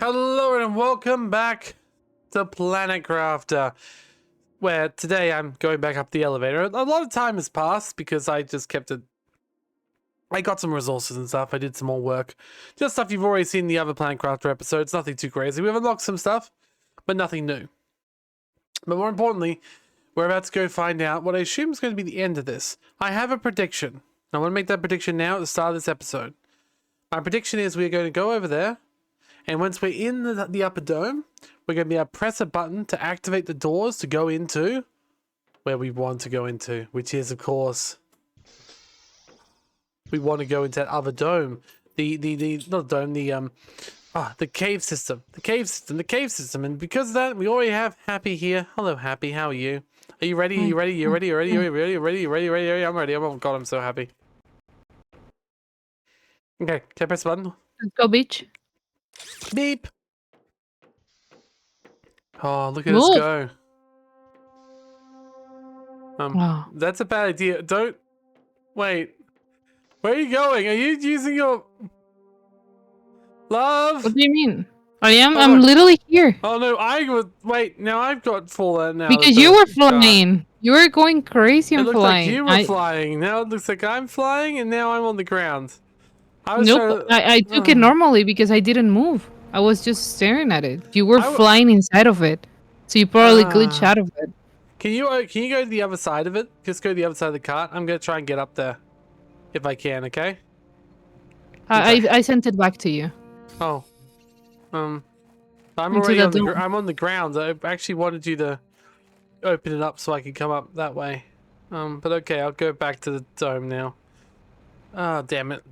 Hello and welcome back to Planet Crafter, where today I'm going back up the elevator. A lot of time has passed because I just kept it. I got some resources and stuff. I did some more work. Just stuff you've already seen in the other Planet Crafter episodes. Nothing too crazy. We've unlocked some stuff, but nothing new. But more importantly, we're about to go find out what I assume is going to be the end of this. I have a prediction. I want to make that prediction now at the start of this episode. My prediction is we're going to go over there. And once we're in the upper dome, we're going to be able to press a button to activate the doors to go into where we want to go into, which is, of course, we want to go into that other dome. Not dome, the cave system. The cave system. And because of that, we already have Happy here. Hello, Happy. How are you? Are you ready? Are you ready? You ready? You ready? You ready? You ready? You ready? You ready? I'm ready. Oh God, I'm so happy. Okay, can I press the button? Let's go, beach. Beep. Oh, look at us go. Oh. That's a bad idea. Don't wait. Where are you going? Are you using your love? What do you mean? I'm literally here. Oh no, I would wait. Now I've got fallen now. Because you were flying. You were going crazy and flying. It looked like you were flying. Now it looks like I'm flying, and now I'm on the ground. Nope. I took it normally because I didn't move. I was just staring at it. You were flying inside of it, so you probably glitched out of it. Can you go to the other side of it? Just go to the other side of the cart. I'm gonna try and get up there, if I can. Okay. I sent it back to you. Oh. I'm already I'm on the ground. I actually wanted you to open it up so I could come up that way. But okay, I'll go back to the dome now. Ah, damn it.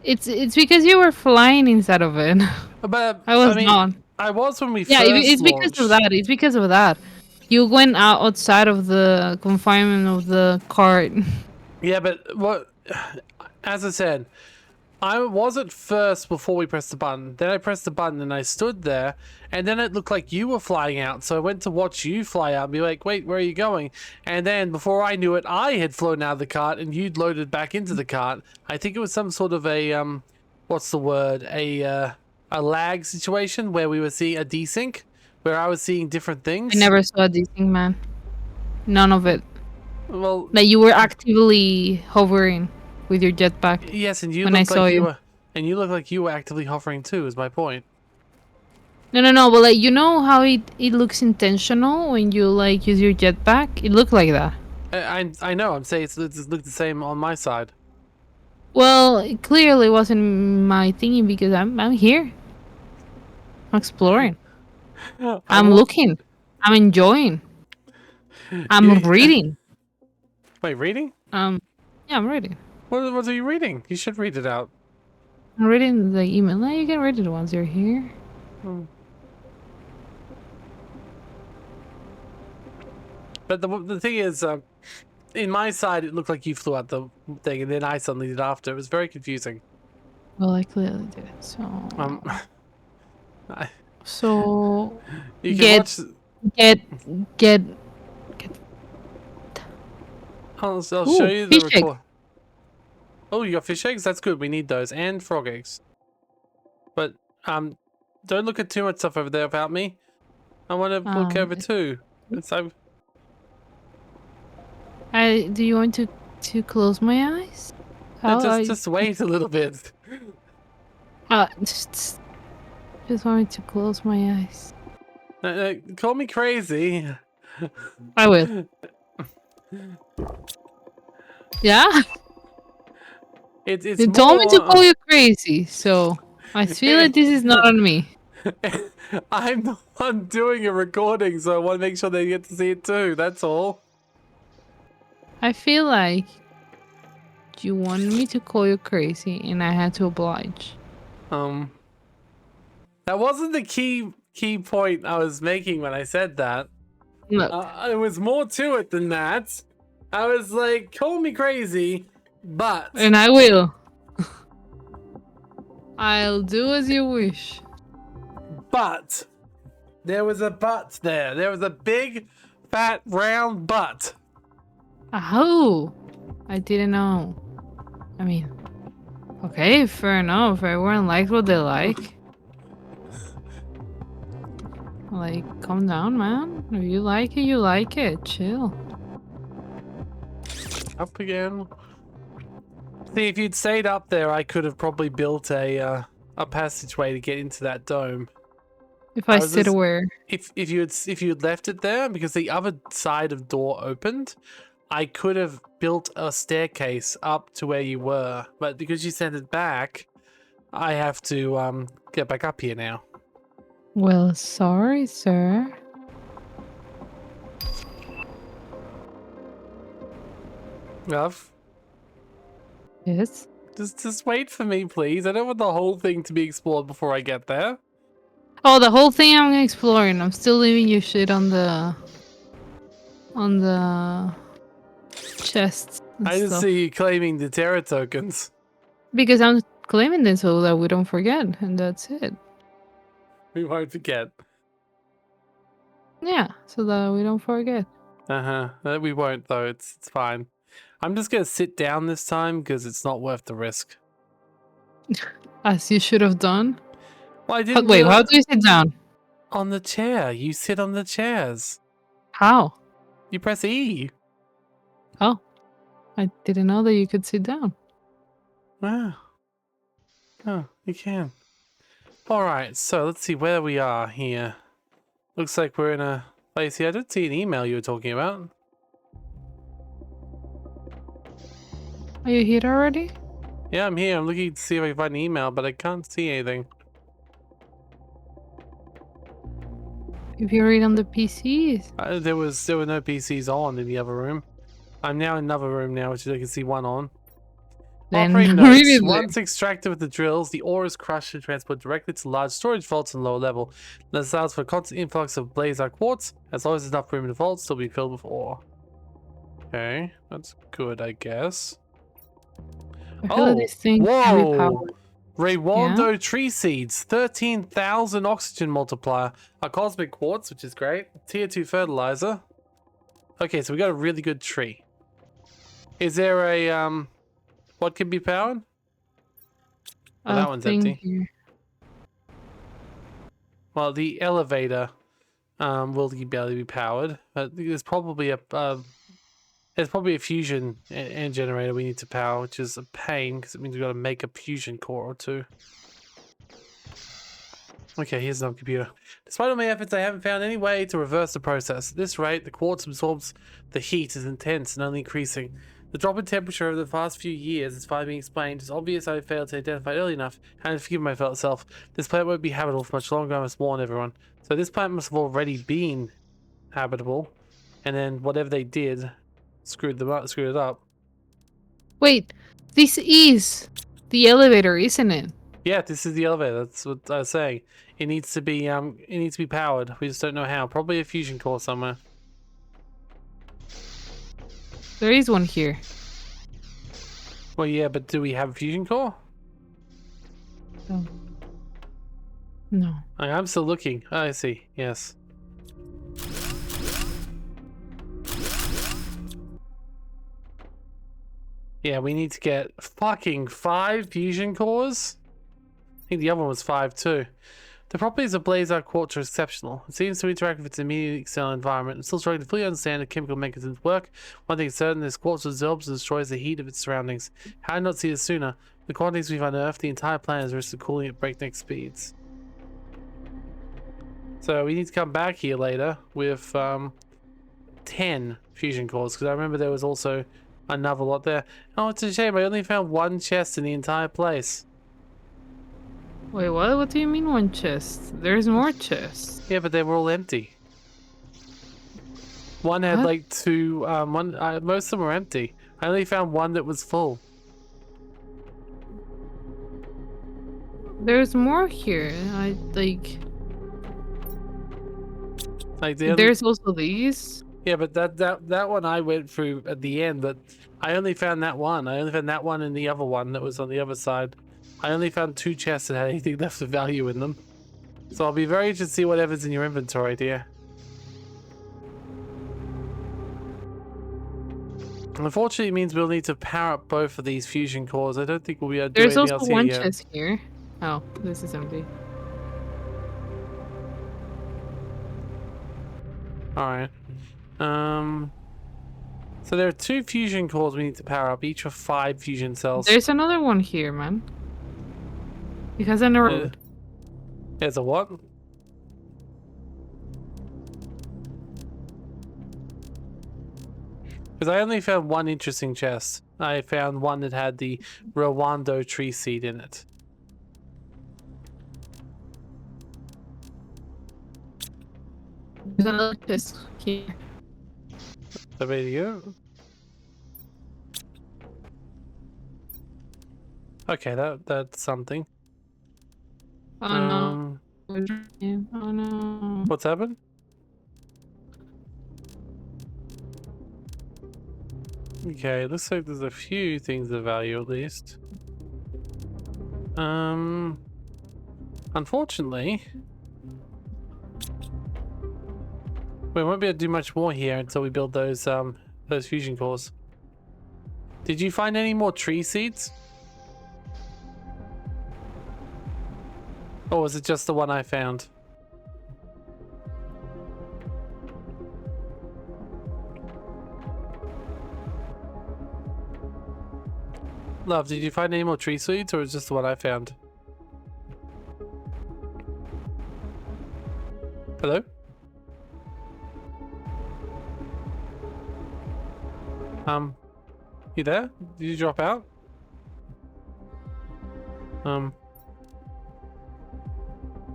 It's because you were flying inside of it. But I was not. I was when we yeah, first it's because of that. It's because of that. You went outside of the confinement of the cart. Yeah, but what? As I said, I was at first before we pressed the button. Then I pressed the button and I stood there, and then it looked like you were flying out. So I went to watch you fly out and be like, wait, where are you going? And then before I knew it, I had flown out of the cart and you'd loaded back into the cart. I think it was some sort of a, what's the word? A lag situation where we were seeing a desync, where I was seeing different things. I never saw a desync, man. None of it. Well, like you were actively hovering with your jetpack. Yes, and you when I saw like you were, and you look like you were actively hovering too. Is my point. No, but like you know how it looks intentional when you like use your jetpack. It looked like that. I know. I'm saying it looked the same on my side. Well, it clearly wasn't my thingy because I'm here. I'm exploring. I'm looking. I'm enjoying. I'm reading. Wait, reading? Yeah, I'm reading. What are you reading? You should read it out. I'm reading the email. No, you can read it once you're here. But the thing is, in my side, it looked like you flew out the thing, and then I suddenly did after. It was very confusing. Well, I clearly did. So. So. You can get. I'll show you the record. Oh, you got fish eggs? That's good. We need those. And frog eggs. But, don't look at too much stuff over there about me. I want to look over too. So... do you want to close my eyes? Just wait a little bit. Just want me to close my eyes. Call me crazy. I will. Yeah? You told me to call you crazy, so I feel like this is not on me. I'm the one doing a recording, so I want to make sure they get to see it too, that's all. I feel like you wanted me to call you crazy and I had to oblige. That wasn't the key point I was making when I said that. Look. There was more to it than that. I was like, call me crazy, but... And I will. I'll do as you wish. But there was a but there. There was a big, fat, round but. Oh, I didn't know. I mean, okay, fair enough. Everyone likes what they like. Like, calm down, man. If you like it, you like it. Chill. Up again. See, if you'd stayed up there, I could have probably built a passageway to get into that dome. If I sit where? If you'd left it there, because the other side of door opened, I could have built a staircase up to where you were. But because you sent it back, I have to get back up here now. Well, sorry, sir. Love. Yes. Just wait for me, please. I don't want the whole thing to be explored before I get there. Oh, the whole thing I'm exploring. I'm still leaving your shit on the chests. I just see you claiming the Terra tokens. Because I'm claiming this so that we don't forget, and that's it. We won't forget. Yeah, so that we don't forget. We won't though. It's fine. I'm just gonna sit down this time because it's not worth the risk. As you should have done. Well, I didn't. Wait, how do you sit down? On the chair. You sit on the chairs. How? You press E. Oh, I didn't know that you could sit down. Wow. Oh, you can. Alright, so let's see where we are here. Looks like we're in a place here. I did see an email you were talking about. Are you here already? Yeah, I'm here. I'm looking to see if I can find an email, but I can't see anything. If you read on the PCs. There were no PCs on in the other room. I'm now in another room now, which I can see one on. Then Operating read notes. it. Once extracted with the drills, the ore is crushed and transported directly to large storage vaults on lower level. This allows for a constant influx of blazar quartz. As long as there's enough room in the vaults, they'll be filled with ore. Okay, that's good, I guess. I feel like this thing can be powered. Raywondo tree seeds, 13,000 oxygen multiplier, a cosmic quartz, which is great, tier 2 fertilizer. Okay, so we got a really good tree. Is there a what can be powered? Oh, that one's empty. Here. Well, the elevator will be able to be powered, but there's probably a fusion and generator we need to power, which is a pain because it means we've got to make a fusion core or two. Okay, here's another computer. Despite all my efforts, I haven't found any way to reverse the process. At this rate, the quartz absorbs the heat is intense and only increasing. The drop in temperature over the past few years is finally being explained. It's obvious I failed to identify early enough and to forgive myself. This planet won't be habitable for much longer, I must warn everyone. So this planet must have already been habitable, and then whatever they did screwed it up. Wait, this is the elevator, isn't it? Yeah, this is the elevator. That's what I was saying. It needs to be powered. We just don't know how. Probably a fusion core somewhere. There is one here. Well, yeah, but do we have a fusion core? No. No. I'm still looking. Oh, I see. Yes. Yeah, we need to get fucking 5 fusion cores. I think the other one was 5 too. The properties of blazar quartz are exceptional. It seems to interact with its immediate external environment. I'm still struggling to fully understand the chemical mechanisms work. One thing is certain, this quartz absorbs and destroys the heat of its surroundings. How did I not see this sooner? The quantities we've unearthed, the entire planet is risk of cooling at breakneck speeds. So we need to come back here later with 10 fusion cores, because I remember there was also another lot there. Oh, it's a shame. I only found 1 chest in the entire place. Wait, what? What do you mean 1 chest? There's more chests. Yeah, but they were all empty. One had What? like 2. Most of them were empty. I only found 1 that was full. There's more here. There's also these. Yeah, but that one I went through at the end, but I only found that one. I only found that one and the other one that was on the other side. I only found 2 chests that had anything left of value in them. So I'll be very interested to see whatever's in your inventory, dear. Unfortunately, it means we'll need to power up both of these fusion cores. I don't think we'll be able to do There's anything also else here one yet. chest here. Oh, this is empty. Alright. So there are 2 fusion cores we need to power up, each with 5 fusion cells. There's another one here, man. It has an arrow. There's a what? Because I only found one interesting chest. I found one that had the Rwando tree seed in it. There's another chest here. So there you go. Okay, that's something. Oh no. Oh no. What's happened? Okay, looks like there's a few things of value at least. Unfortunately, we won't be able to do much more here until we build those fusion cores. Did you find any more tree seeds? Or was it just the one I found? Love, did you find any more tree seeds, or is just the one I found? Hello? You there? Did you drop out? No,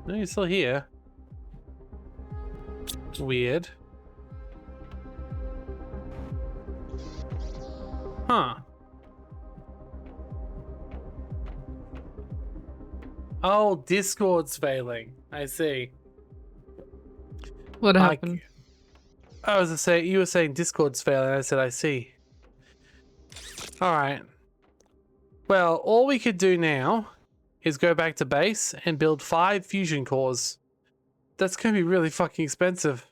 you're still here. Weird. Huh. Oh, Discord's failing. I see. What happened? I was saying, you were saying Discord's failing. I said, I see. Alright. Well, all we could do now is go back to base and build 5 fusion cores. That's going to be really fucking expensive.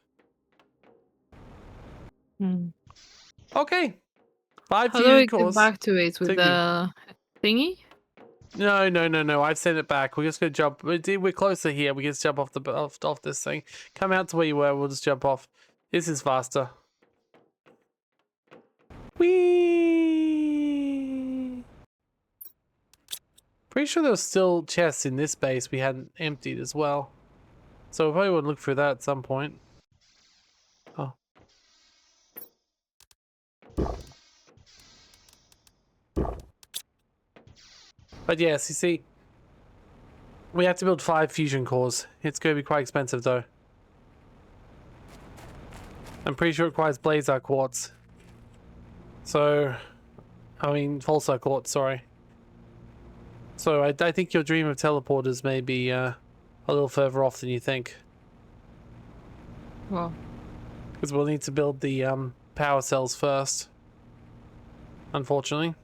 Okay. 5 How do fusion we cores. get back to it with the thingy? No. I've sent it back. We're just gonna jump. We're closer here. We can just jump off the off this thing. Come out to where you were. We'll just jump off. This is faster. Whee! Pretty sure there was still chests in this base we hadn't emptied as well. So we probably would look through that at some point. Oh. But yes, you see, we have to build 5 fusion cores. It's going to be quite expensive though. I'm pretty sure it requires Blazar quartz. So, I mean, Pulsar quartz, sorry. So I think your dream of teleporters may be a little further off than you think. Well, because we'll need to build the power cells first, unfortunately.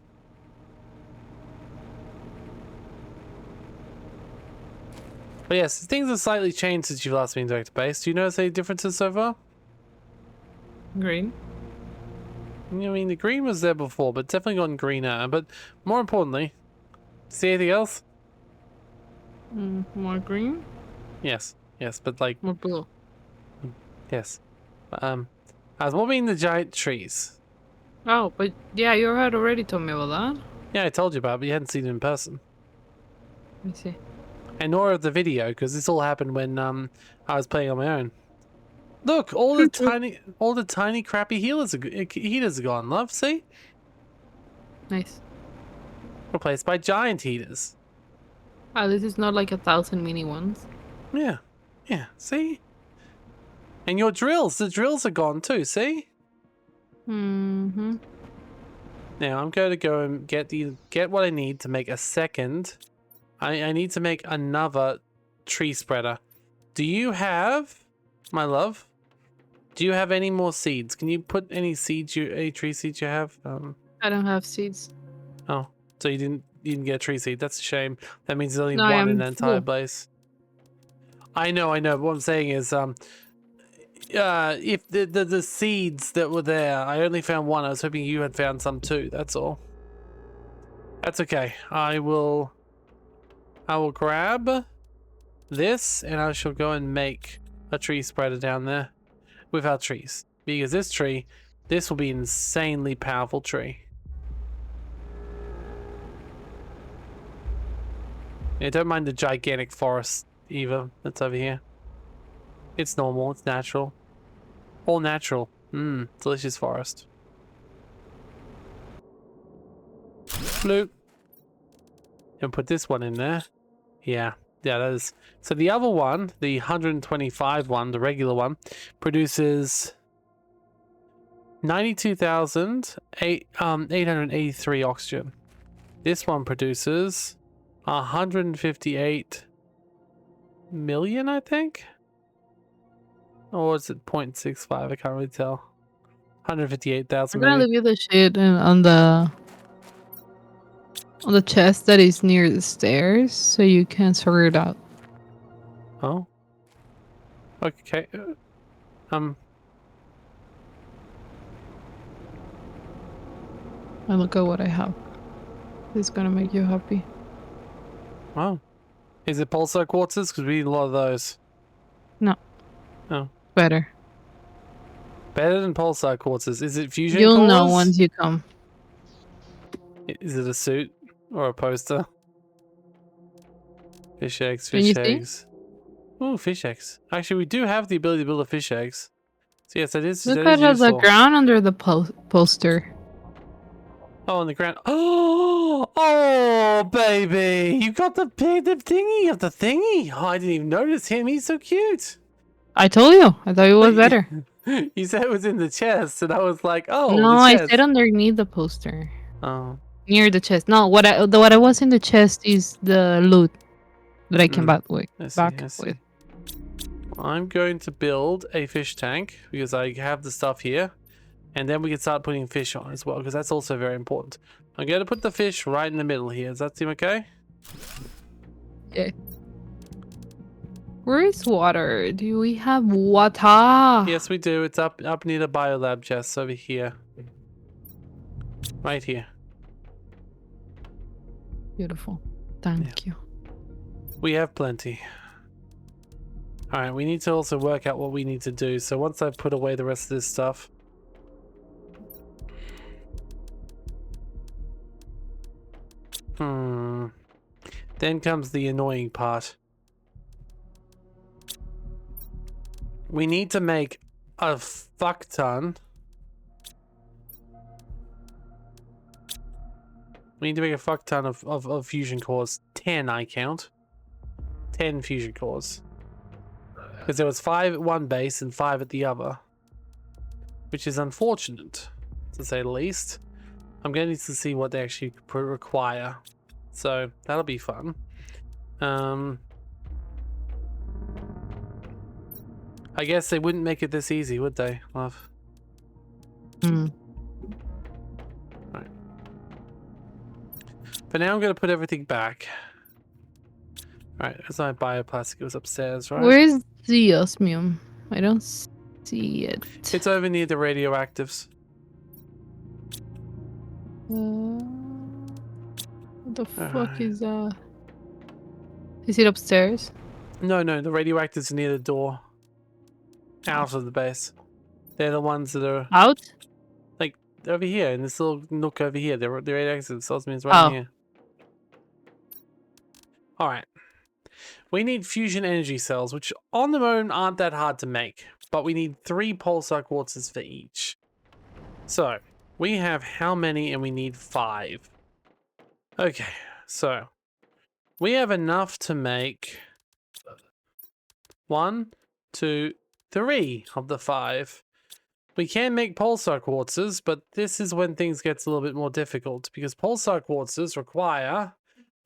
But yes, things have slightly changed since you've last been to base. Do you notice any differences so far? green. I mean, the green was there before, but it's definitely gotten greener. But more importantly, see anything else? More green. Yes, but like More blue. yes. I was more meaning the giant trees. Oh, but yeah, you had already told me about that. Yeah, I told you about it, but you hadn't seen it in person. Let me see. And nor of the video, because this all happened when I was playing on my own. Look, all the tiny crappy heaters are gone, love, see? Nice. Replaced by giant heaters. Oh, this is not like 1,000 mini ones. Yeah, see? And your drills, the drills are gone too, see? Mm-hmm. Now I'm going to go and get what I need to make a second. I need to make another tree spreader. Do you have, my love? Do you have any more seeds? Can you put any tree seeds you have? I don't have seeds. Oh, so you didn't get a tree seed. That's a shame. That means there's only No, one in the entire place. I know. But what I'm saying is, if the seeds that were there, I only found one. I was hoping you had found some too. That's all. That's okay. I will grab this and I shall go and make a tree spreader down there. with our trees. Because this will be an insanely powerful tree. Yeah, don't mind the gigantic forest either that's over here. It's normal, it's natural. All natural. Delicious forest. Bloop. And put this one in there. Yeah, that is. So the other one, the 125 one, the regular one, produces 92,883 oxygen. This one produces 158 million, I think? Or is it 0.65? I can't really tell. 158,000 I'm gonna maybe. leave you the shit on the chest that is near the stairs, so you can sort it out. Oh. Okay. And look at what I have. It's gonna make you happy. Wow. Is it pulsar quartzes? Because we need a lot of those. No. Oh. Better. Better than pulsar quartzes. Is it fusion You'll cores? know once you come. Is it a suit or a poster? Fish eggs, Can you fish see? eggs. Ooh, fish eggs. Actually, we do have the ability to build a fish eggs. So yes, that is Look that at is the useful. ground under the poster. Oh, on the ground. Oh, baby! You got the thingy of the thingy. Oh, I didn't even notice him. He's so cute. I told you. I thought it was better. You said it was in the chest, and I was like, oh, No, the I chest. said underneath the poster. Oh. Near the chest. No, what I was in the chest is the loot that I came back with. I see. I'm going to build a fish tank because I have the stuff here, and then we can start putting fish on as well because that's also very important. I'm going to put the fish right in the middle here. Does that seem okay? Yeah. Where is water? Do we have water? Yes, we do. It's up near the biolab chest over here. Right here. Beautiful. Thank you. We have plenty. Alright, we need to also work out what we need to do. So once I've put away the rest of this stuff. Then comes the annoying part. We need to make a fuck ton. We need to make a fuck ton of fusion cores. 10, I count. 10 fusion cores. Because there was 5 at one base and 5 at the other. Which is unfortunate, to say the least. I'm going to need to see what they actually require. So, that'll be fun. I guess they wouldn't make it this easy, would they, love? Right. For now, I'm going to put everything back. Alright, there's my bioplastic. It was upstairs, right? Where's the osmium? I don't see it. It's over near the radioactives. What the fuck is that? Is it upstairs? No, the radioactives are near the door. Out of the base. They're the ones that are Out? like over here in this little nook over here. The radioactives. Osmium's right here. Alright. We need fusion energy cells, which on their own aren't that hard to make. But we need 3 pulsar quartzes for each. So, we have how many, and we need 5. Okay, so we have enough to make 1, 2, 3 of the 5. We can make pulsar quartzes, but this is when things get a little bit more difficult because pulsar quartzes require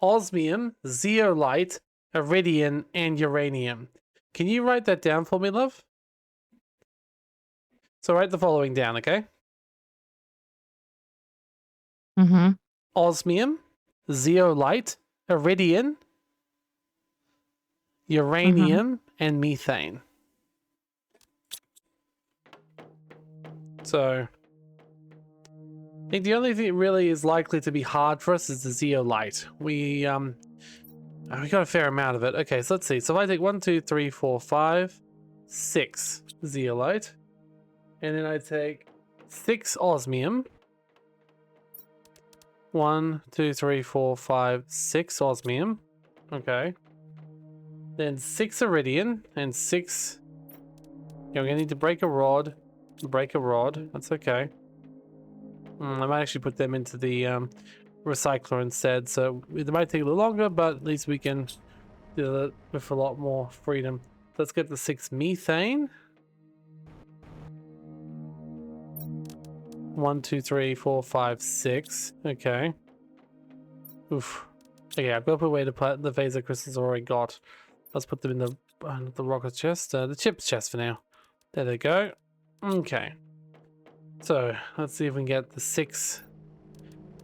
osmium, zeolite, iridium, and uranium. Can you write that down for me, love? So write the following down, okay? Osmium, zeolite, iridium, uranium, and methane. So, I think the only thing that really is likely to be hard for us is the zeolite. We got a fair amount of it. Okay, so let's see. So if I take 1, 2, 3, 4, 5, 6 zeolite. And then I take 6 osmium. 1, 2, 3, 4, 5, 6 osmium. Okay. Then 6 iridium and 6. Yeah, we're gonna need to break a rod. Break a rod. That's okay. I might actually put them into the recycler instead. So it might take a little longer, but at least we can do it with a lot more freedom. Let's get the 6 methane. 1, 2, 3, 4, 5, 6. Okay. Oof. Okay, I've got to put away the phaser crystals I already got. Let's put them in the rocket chest, the chips chest for now. There they go. Okay. So let's see if we can get the 6.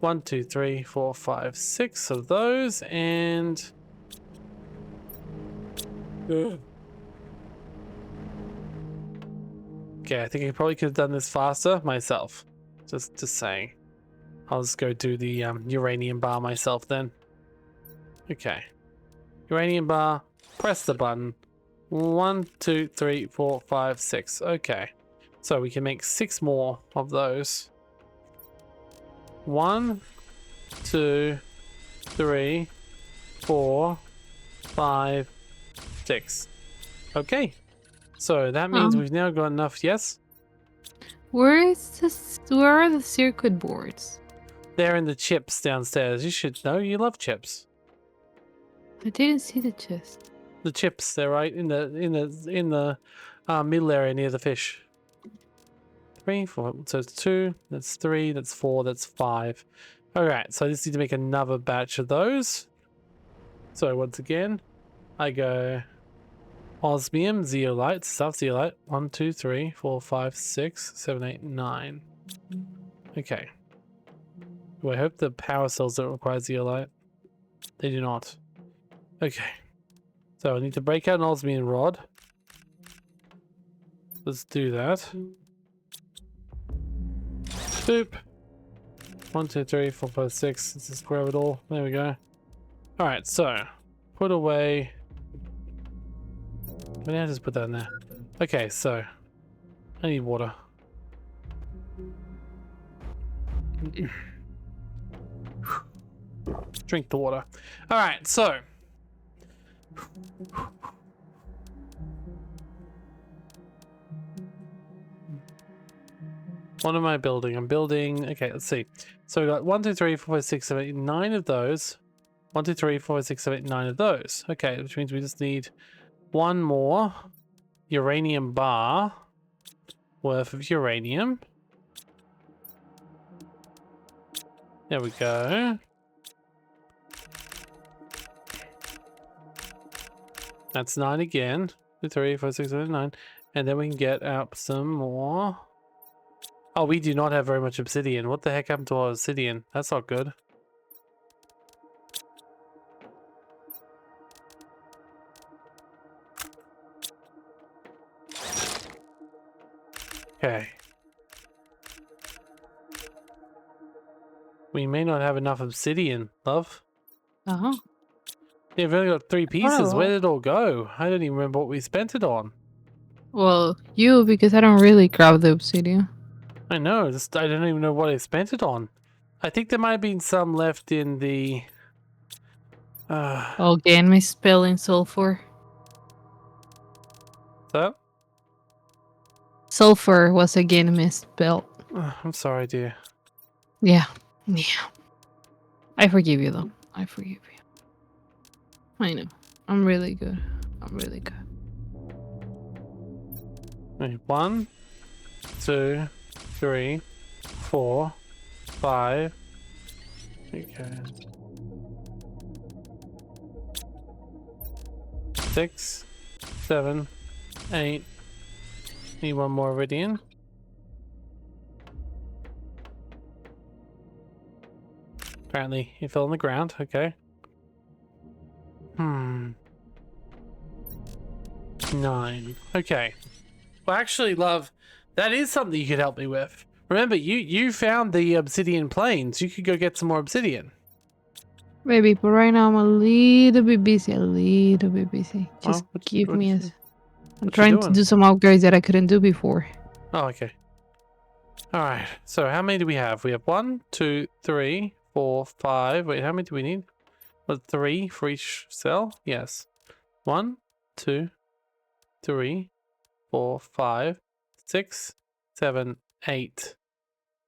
1, 2, 3, 4, 5, 6 of those, and okay, I think I probably could have done this faster myself. Just saying. I'll just go do the uranium bar myself then. Okay. Uranium bar. Press the button. 1, 2, 3, 4, 5, 6. Okay. So we can make 6 more of those. 1, 2, 3, 4, 5, 6. Okay. So that means we've now got enough. Yes? Where are the circuit boards? They're in the chips downstairs. You should know. You love chips. I didn't see the chest. The chips, they're right in the middle area near the fish. 3, 4. So it's 2. That's 3. That's 4. That's 5. All right. So I just need to make another batch of those. So once again, I go osmium, zeolite, stuff zeolite. 1, 2, 3, 4, 5, 6, 7, 8, 9. Okay. Do I hope the power cells don't require zeolite? They do not. Okay. So I need to break out an osmium rod. Let's do that. Boop. 1, 2, 3, 4, 5, 6. Let's just grab it all. There we go. Alright, so put away. Maybe I'll just put that in there. Okay, so I need water. Drink the water. Alright, so what am I building? I'm building. Okay, let's see. So we got 1, 2, 3, 4, 5, 6, 7, 8, 9 of those. 1, 2, 3, 4, 5, 6, 7, 8, 9 of those. Okay, which means we just need one more uranium bar worth of uranium. There we go. That's 9 again. 2, 3, 4, 6, 7, 9. And then we can get out some more. Oh, we do not have very much obsidian. What the heck happened to our obsidian? That's not good. Okay. We may not have enough obsidian, love. Uh-huh. Yeah, we've only got 3 pieces. Where did it all go? I don't even remember what we spent it on. Well, you, because I don't really grab the obsidian. I know, just I don't even know what I spent it on. I think there might have been some left in the Again, misspelling sulfur. So? Sulfur was again misspelled. I'm sorry, dear. Yeah. I forgive you, though. I forgive you. I know. I'm really good. Wait, 1, 2, 3, 4, 5. Okay. 6, 7, 8. Need one more iridium. Apparently, it fell on the ground. Okay. 9. Okay. Well, actually, love, that is something you could help me with. Remember, you found the obsidian plains. You could go get some more obsidian. Maybe, but right now I'm a little bit busy. Just Oh, give me a... I'm what trying you to doing? do some upgrades that I couldn't do before. Oh, okay. Alright, so how many do we have? We have 1, 2, 3, 4, 5. Wait, how many do we need? What, 3 for each cell? Yes. 1, 2, 3, 4, 5, 6, 7, 8.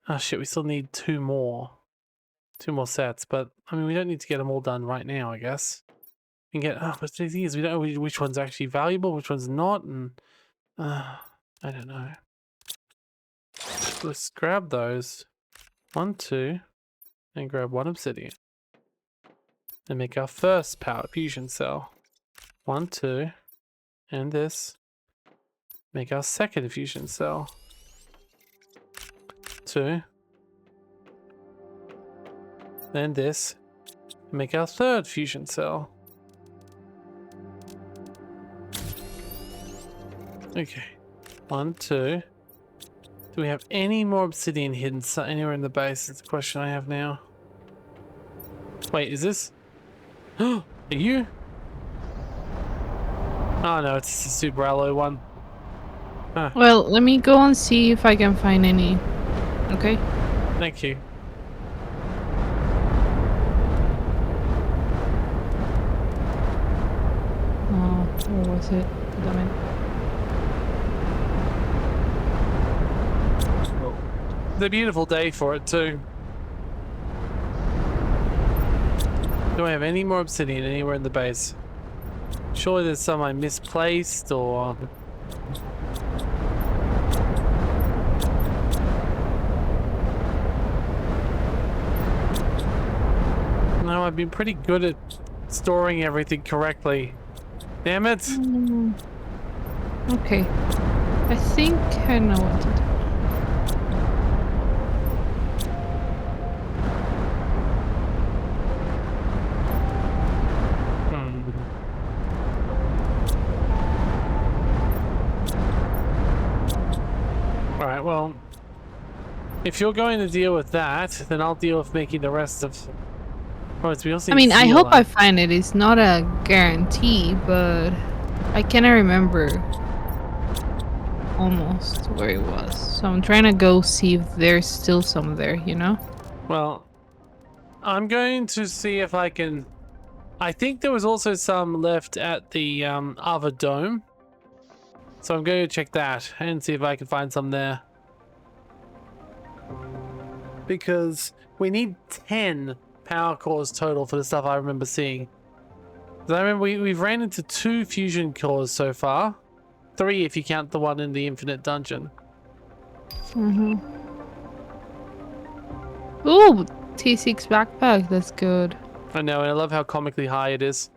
Oh shit, we still need 2 more. 2 more sets, but I mean, we don't need to get them all done right now, I guess. We can get, but the thing is, we don't know which one's actually valuable, which one's not, and I don't know. Let's grab those. 1, 2, and grab 1 obsidian. And make our first power fusion cell. 1, 2, and this. Make our second fusion cell. 2. Then this. Make our third fusion cell. Okay. 1, 2. Do we have any more obsidian hidden anywhere in the base? That's the question I have now. Wait, is this? Are you? Oh no, it's the super alloy one. Huh. Well, let me go and see if I can find any. Okay. Thank you. Oh, where was it? Damn it. It's a beautiful day for it too. Do I have any more obsidian anywhere in the base? Surely there's some I misplaced or... No, I've been pretty good at storing everything correctly. Damn it! Okay. I think I know what to do. Alright, well, if you're going to deal with that, then I'll deal with making the rest of... Oh, we also I mean, I hope I zeolite. find it. It's not a guarantee, but I cannot remember almost where it was. So I'm trying to go see if there's still some there, you know? Well, I'm going to see if I can... I think there was also some left at the other dome. So I'm going to check that and see if I can find some there. Because we need 10 power cores total for the stuff I remember seeing. 'Cause I remember we've ran into 2 fusion cores so far. 3 if you count the one in the infinite dungeon. Mm-hmm. Ooh, T6 backpack. That's good. I know, and I love how comically high it is.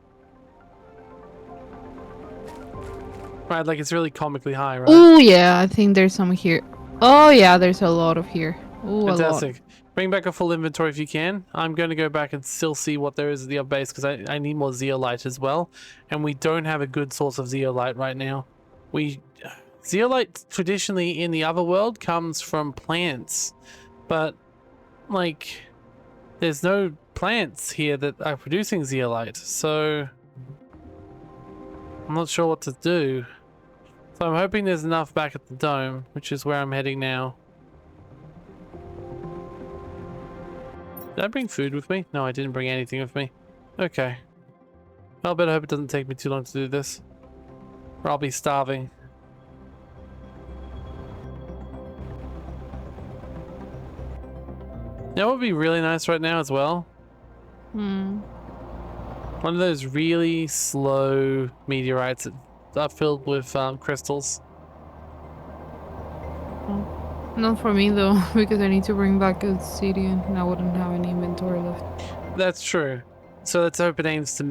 Right, like it's really comically high, right? Oh yeah, I think there's some here. Oh yeah, there's a lot of here. Ooh, Fantastic. Bring back a full inventory if you can. I'm going to go back and still see what there is at the other base because I need more zeolite as well. And we don't have a good source of zeolite right now. Zeolite traditionally in the other world comes from plants. But, like, there's no plants here that are producing zeolite. So, I'm not sure what to do. So I'm hoping there's enough back at the dome, which is where I'm heading now. Did I bring food with me? No, I didn't bring anything with me. Okay. Well, I better hope it doesn't take me too long to do this. Or I'll be starving. You know what would be really nice right now as well? One of those really slow meteorites that are filled with crystals. Not for me though, because I need to bring back obsidian and I wouldn't have any inventory left. That's true. So let's hope it aims for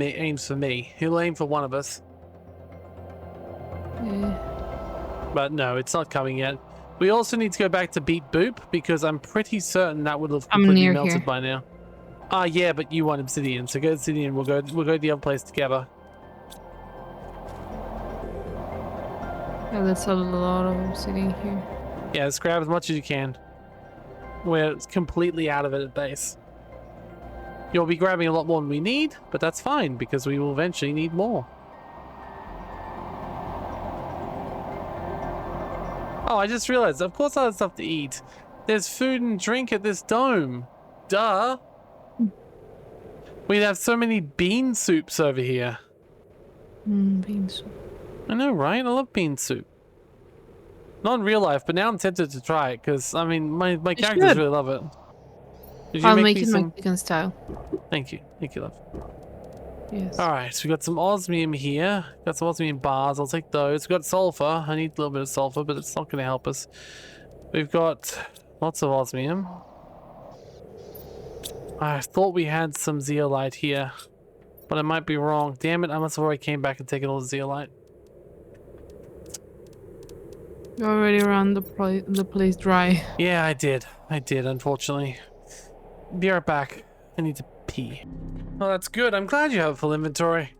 me. He'll aim for one of us. Yeah. But no, it's not coming yet. We also need to go back to beat Boop because I'm pretty certain that would have completely melted here. by now. Ah, yeah, but you want obsidian, so go obsidian. We'll go to the other place together. Yeah, that's a lot of obsidian here. Yeah, let's grab as much as you can. We're completely out of it at base. You'll be grabbing a lot more than we need, but that's fine because we will eventually need more. Oh, I just realized, of course I have stuff to eat. There's food and drink at this dome. Duh. We'd have so many bean soups over here. Bean soup. I know, right? I love bean soup. Not in real life, but now I'm tempted to try it because, I mean, my characters should. really love it. Did you I'll make make me it some? Mexican style. Thank you. Thank you, love. Yes. Alright, so we got some osmium here. Got some osmium bars. I'll take those. We got sulfur. I need a little bit of sulfur, but it's not going to help us. We've got lots of osmium. I thought we had some zeolite here, but I might be wrong. Damn it, I must have already came back and taken all the zeolite. You already ran the place dry. Yeah, I did, unfortunately. Be right back. I need to pee. Oh, that's good. I'm glad you have a full inventory.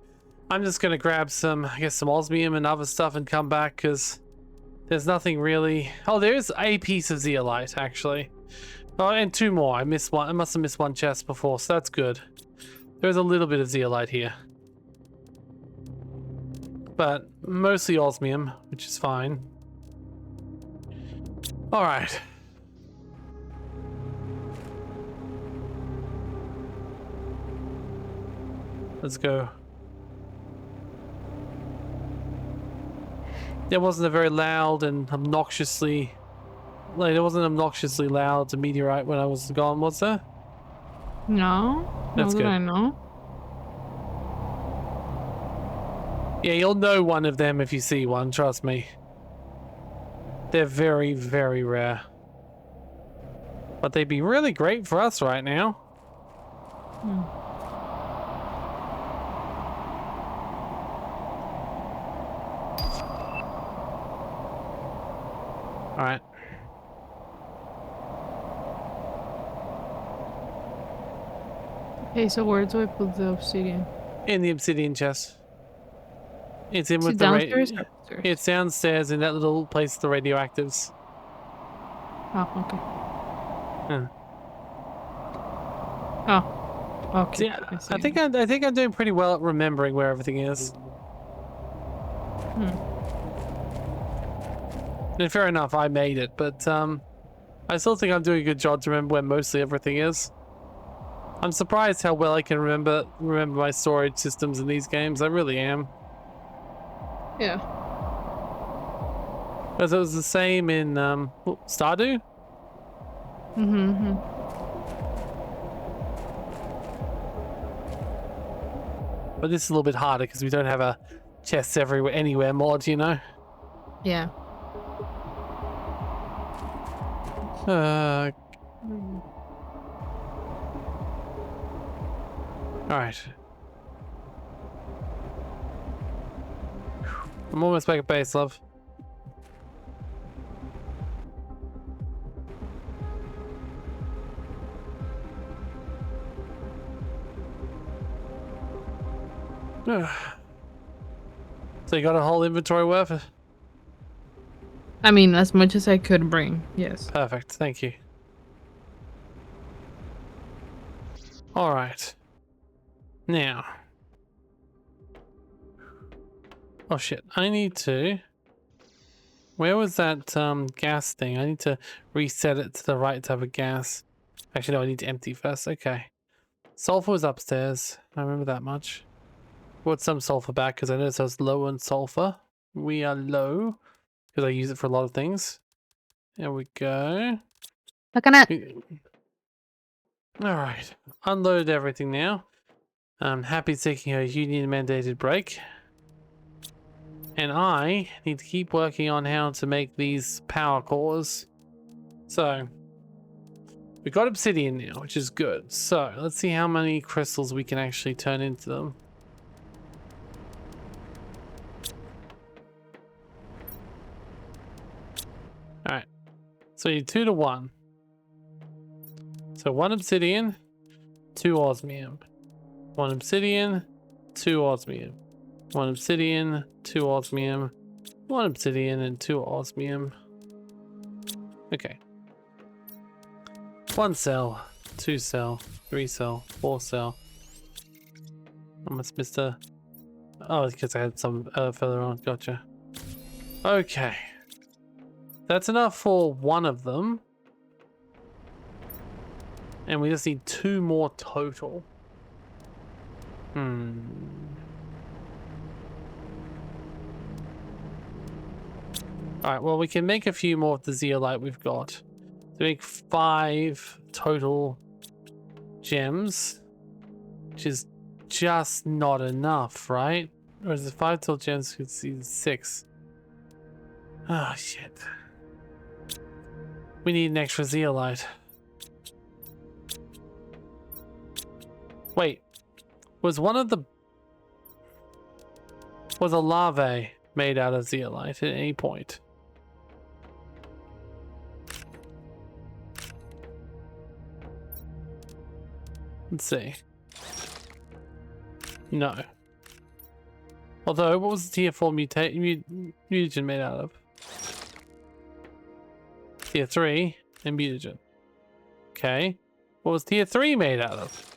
I'm just gonna grab some, I guess, some osmium and other stuff and come back, because there's nothing really... Oh, there's a piece of zeolite, actually. Oh, and two more. I missed one. I must have missed one chest before, so that's good. There's a little bit of zeolite here. But mostly osmium, which is fine. Alright. Let's go. There wasn't a very loud and obnoxiously... Like, it wasn't obnoxiously loud meteorite when I was gone, was there? No. That's Not good. that I know. Yeah, you'll know one of them if you see one, trust me. They're very, very rare. But they'd be really great for us right now. Alright. Okay, so where do I put the obsidian? In the obsidian chest. It's in Is with it the downstairs or upstairs? It's downstairs in that little place with the radioactives. Oh, okay. Yeah. Oh, okay. See, I think I'm doing pretty well at remembering where everything is. And fair enough, I made it, but I still think I'm doing a good job to remember where mostly everything is. I'm surprised how well I can remember my storage systems in these games. I really am. Yeah. Because it was the same in Stardew. Mm-hmm. But this is a little bit harder because we don't have a chests everywhere, anywhere mod, you know? Yeah. Alright. I'm almost back at base, love. So you got a whole inventory worth? I mean, as much as I could bring, yes. Perfect, thank you. Alright. Now. Oh shit, I need to... Where was that gas thing? I need to reset it to the right type of gas. Actually, no, I need to empty first. Okay. Sulfur was upstairs. I remember that much. Brought some sulfur back because I noticed I was low on sulfur. We are low because I use it for a lot of things. There we go. Alright. Unloaded everything now. I'm happy taking a union mandated break. And I need to keep working on how to make these power cores. So, we got obsidian now, which is good. So, let's see how many crystals we can actually turn into them. Alright. So, you 2 to 1. So, 1 obsidian, 2 osmium. 1 obsidian, 2 osmium. 1 obsidian, 2 osmium, 1 obsidian, and 2 osmium. Okay. 1 cell, 2 cell, 3 cell, 4 cell. I must miss the... Oh, because I had some further on. Gotcha. Okay. That's enough for one of them. And we just need 2 more total. Alright, well, we can make a few more of the zeolite we've got. To make 5 total gems, which is just not enough, right? Or is it 5 total gems? You can see 6. Oh, shit. We need an extra zeolite. Wait, was a larvae made out of zeolite at any point? Let's see. No. Although, what was the tier 4 mutagen made out of? Tier 3 and mutagen. Okay. What was tier 3 made out of?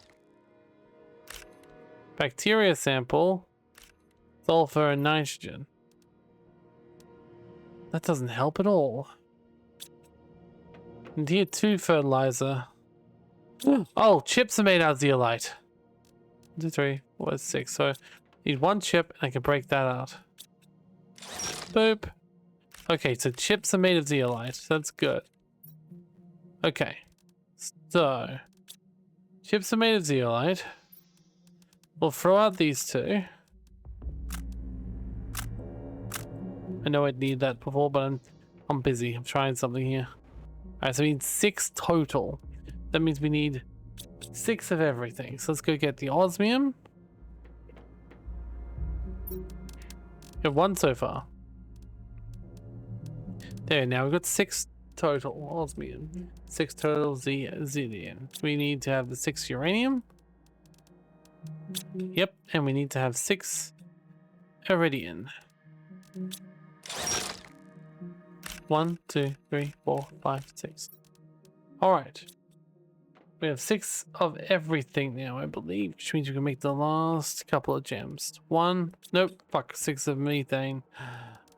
Bacteria sample, sulfur and nitrogen. That doesn't help at all. And tier 2 fertilizer. Oh, chips are made out of zeolite. 1, 2, 3, 4, 6. So need 1 chip and I can break that out. Boop. Okay, so chips are made of zeolite. That's good. Okay. So chips are made of zeolite. We'll throw out these 2. I know I'd need that before, but I'm busy. I'm trying something here. Alright, so we need 6 total. That means we need 6 of everything. So let's go get the osmium. We have 1 so far. There, now we've got 6 total osmium. 6 total xenium. We need to have the 6 uranium. Yep, and we need to have 6 iridium. 1, 2, 3, 4, 5, 6. Alright. We have 6 of everything now, I believe, which means we can make the last couple of gems. 1, nope, fuck, 6 of methane.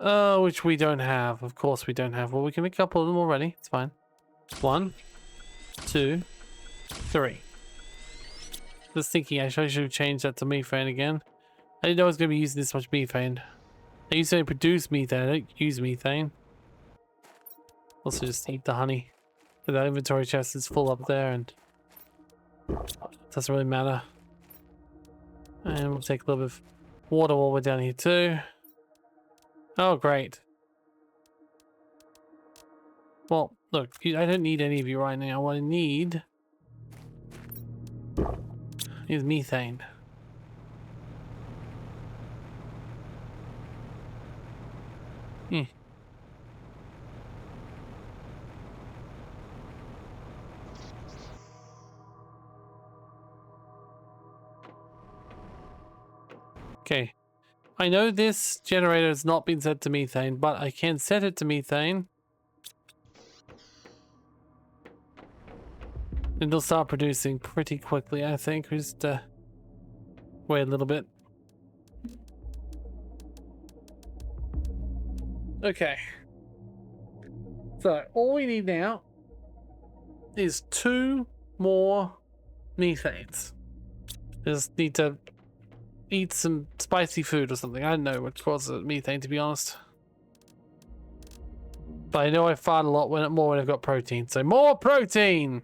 Which we don't have. Of course we don't have. Well, we can make a couple of them already. It's fine. 1, 2, 3. Just thinking, I should have changed that to methane again. I didn't know I was going to be using this much methane. I used to produce methane, I don't use methane. Also just eat the honey. The inventory chest is full up there and it doesn't really matter. And we'll take a little bit of water while we're down here too. Oh, great. Well, look, I don't need any of you right now. What I need is methane. Okay. I know this generator has not been set to methane, but I can set it to methane. And it'll start producing pretty quickly, I think. We just wait a little bit. Okay. So all we need now is 2 more methanes. Just need to eat some spicy food or something. I don't know what causes methane, to be honest. But I know I fart a lot more when I've got protein. So more protein!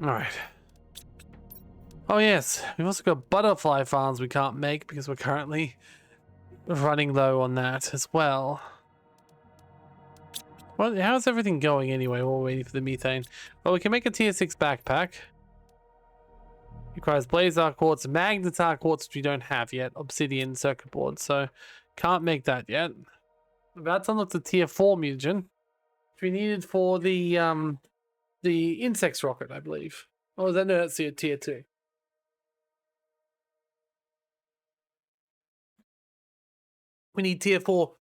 Alright. Oh yes, we've also got butterfly farms we can't make because we're currently running low on that as well. Well, how's everything going anyway while we're waiting for the methane? Well, we can make a tier 6 backpack. Requires blazar quartz, magnetar quartz, which we don't have yet, obsidian circuit board, so can't make that yet. About to unlock the tier 4 mutagen, which we needed for the insects rocket, I believe. Oh, no, that's the tier 2. We need tier 4.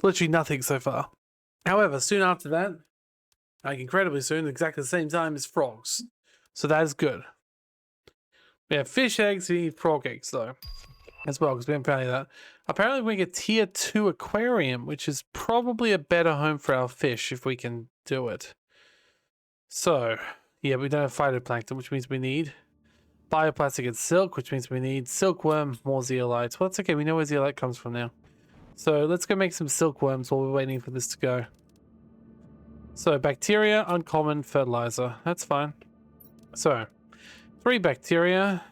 Literally nothing so far. However, soon after that, like incredibly soon, exactly the same time as frogs. So that is good. We have fish eggs, we need frog eggs though. as well, because we haven't found any of that. Apparently we get tier 2 aquarium, which is probably a better home for our fish if we can do it. So, yeah, we don't have phytoplankton, which means we need bioplastic and silk, which means we need silkworm, more zeolites. Well, that's okay. We know where zeolite comes from now. So let's go make some silkworms while we're waiting for this to go. So bacteria, uncommon, fertilizer. That's fine. So 3 bacteria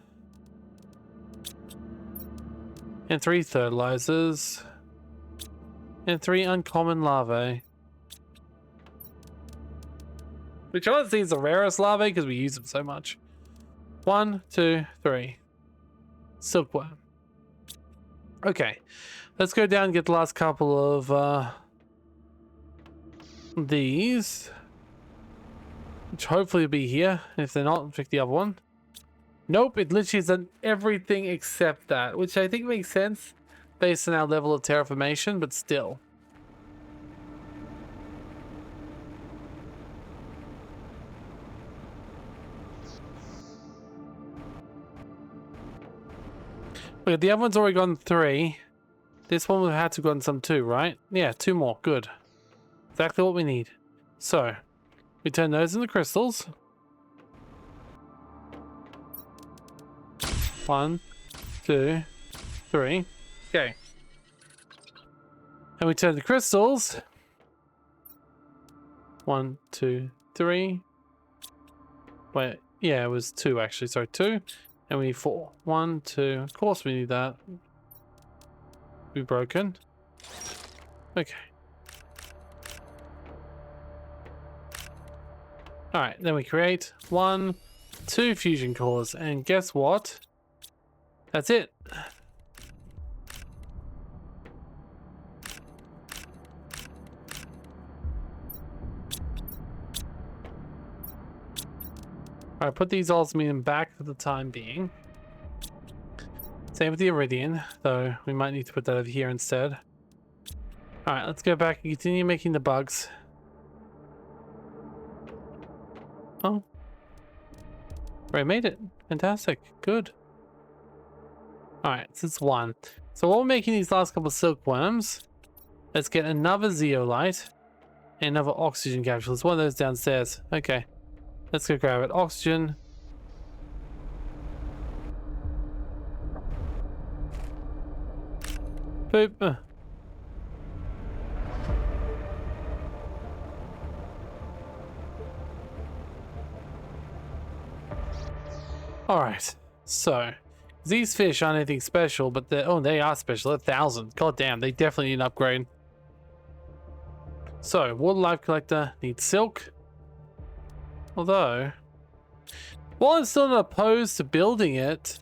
and 3 fertilizers and 3 uncommon larvae. Which honestly is the rarest larvae because we use them so much. 1, 2, 3. Silkworm. Okay. Let's go down and get the last couple of these. Which hopefully will be here. And if they're not, pick the other one. Nope, it literally is done everything except that. Which I think makes sense based on our level of terraformation, but still. Wait, the other one's already gone 3. This one would have had to have gone some 2, right? Yeah, 2 more. Good. Exactly what we need. So, we turn those into crystals. 1, 2, 3. Okay. And we turn the crystals. 1, 2, 3. Wait, yeah, it was 2 actually. Sorry, 2. And we need 4. 1, 2. Of course we need that. Be broken. Okay. Alright, then we create 1, 2 fusion cores. And guess what? That's it. Alright, put these osmium back for the time being. Same with the iridian, though we might need to put that over here instead. Alright, let's go back and continue making the bugs. Oh. Right, made it. Fantastic. Good. Alright, so it's 1. So while we're making these last couple of silkworms, let's get another zeolite and another oxygen capsule. There's one of those downstairs. Okay. Let's go grab it. Oxygen. Boop. Alright, so these fish aren't anything special, but they are special. 1,000. God damn, they definitely need an upgrade. So, water life collector needs silk. Although, while I'm still not opposed to building it,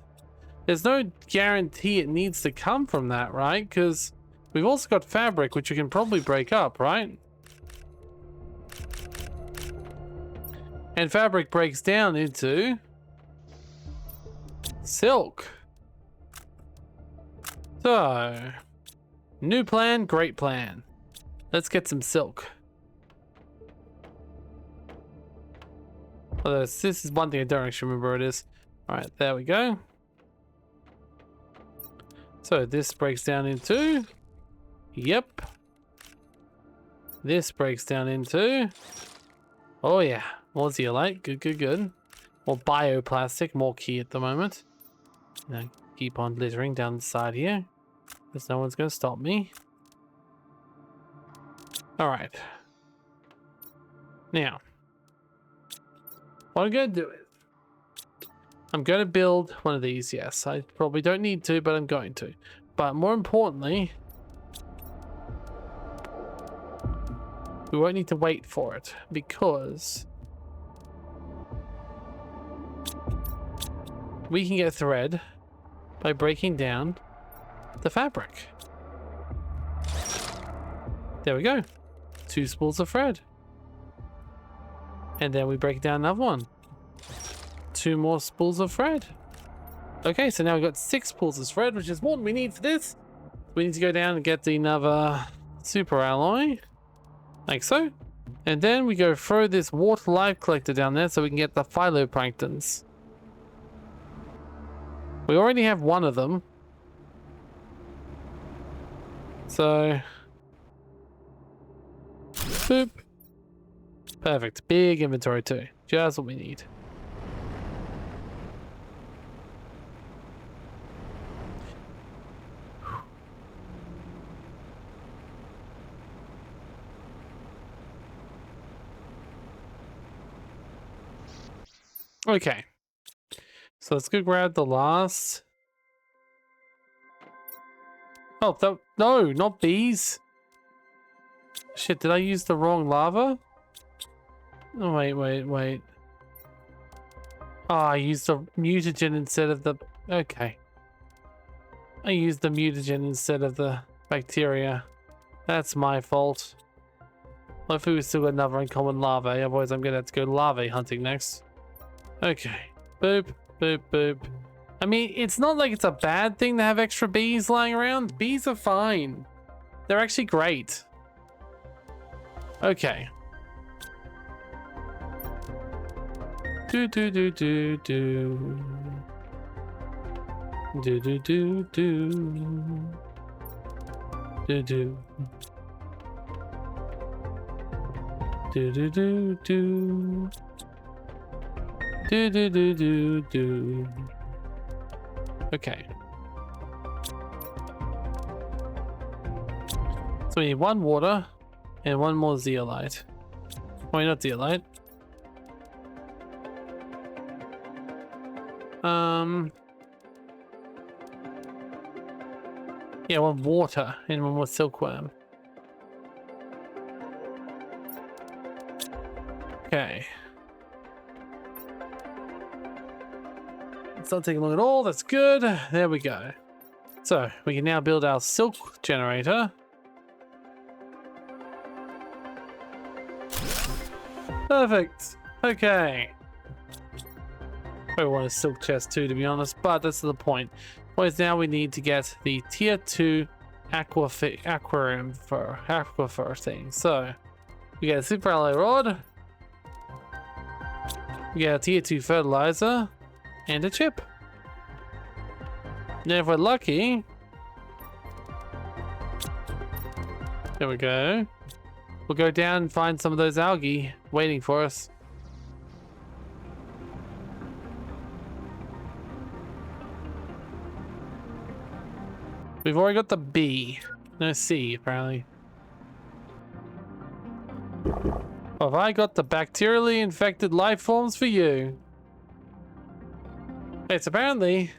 there's no guarantee it needs to come from that, right? Because we've also got fabric, which we can probably break up, right? And fabric breaks down into silk. So, new plan, great plan. Let's get some silk. Although this is one thing I don't actually remember what it is. Alright, there we go. So this breaks down into... Yep. This breaks down into... Oh yeah, more zeolite. Good, good, good. More bioplastic, more key at the moment. Now keep on glittering down the side here, because no one's going to stop me. Alright. Now, what I'm going to do is, I'm going to build one of these, yes. I probably don't need to, but I'm going to. But more importantly, we won't need to wait for it, because we can get thread by breaking down the fabric. There we go. 2 spools of thread. And then we break down another one. 2 more spools of thread. Okay, so now we've got 6 spools of thread, which is more than we need for this. We need to go down and get another super alloy. Like so. And then we go throw this water life collector down there so we can get the phyloplanktons. We already have one of them. So, boop. Perfect. Big inventory too. Just what we need. Okay. So let's go grab the last. Oh, no, not bees. Shit, did I use the wrong lava? Oh, wait. Oh, I used the mutagen instead of the... Okay. I used the mutagen instead of the bacteria. That's my fault. Hopefully we still got another uncommon larvae, otherwise I'm gonna have to go larvae hunting next. Okay. Boop, boop, boop. I mean, it's not like it's a bad thing to have extra bees lying around. Bees are fine. They're actually great. Okay. Do do do do do. Do do do do. Do do. Do do do do. Do do do do do. Okay. So we need one water and one more zeolite. Wait, not zeolite. Yeah, one water and one more silkworm. Okay. It's not taking long at all. That's good. There we go. So we can now build our silk generator. Perfect. Okay. I want a silk chest too, to be honest, but that's the point. Whereas now we need to get the tier 2 aquifer thing. So we get a super alloy rod. We get a tier 2 fertilizer and a chip. Now if we're lucky, there we go. We'll go down and find some of those algae waiting for us. We've already got the B. No C, apparently. Well, have I got the bacterially infected life forms for you? It's apparently...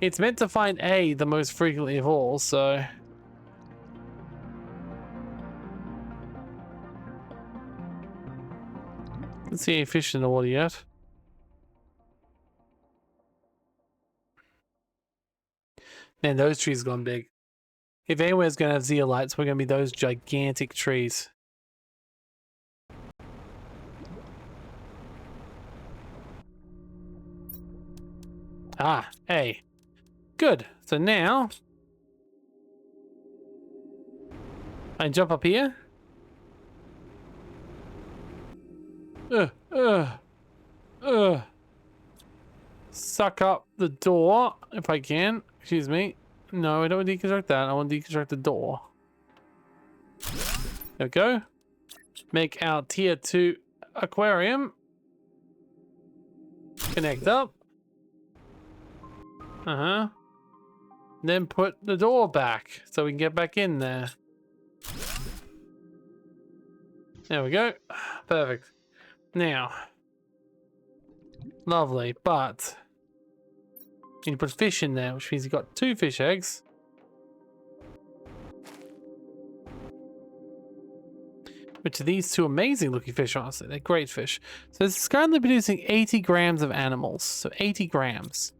It's meant to find A the most frequently of all, so... Let's see any fish in the water yet. Man, those trees gone big. If anywhere's gonna have zeolites, we're gonna be those gigantic trees. Ah, A. Good. So now I can jump up here. Suck up the door if I can. Excuse me. No, I don't want to deconstruct that. I want to deconstruct the door. There we go. Make our tier 2 aquarium. Connect up. Then put the door back so we can get back in there. There we go. Perfect. Now. Lovely, but you need to put fish in there, which means you've got 2 fish eggs. Which are these 2 amazing looking fish, honestly. They're great fish. So this is currently producing 80 grams of animals. So 80 grams.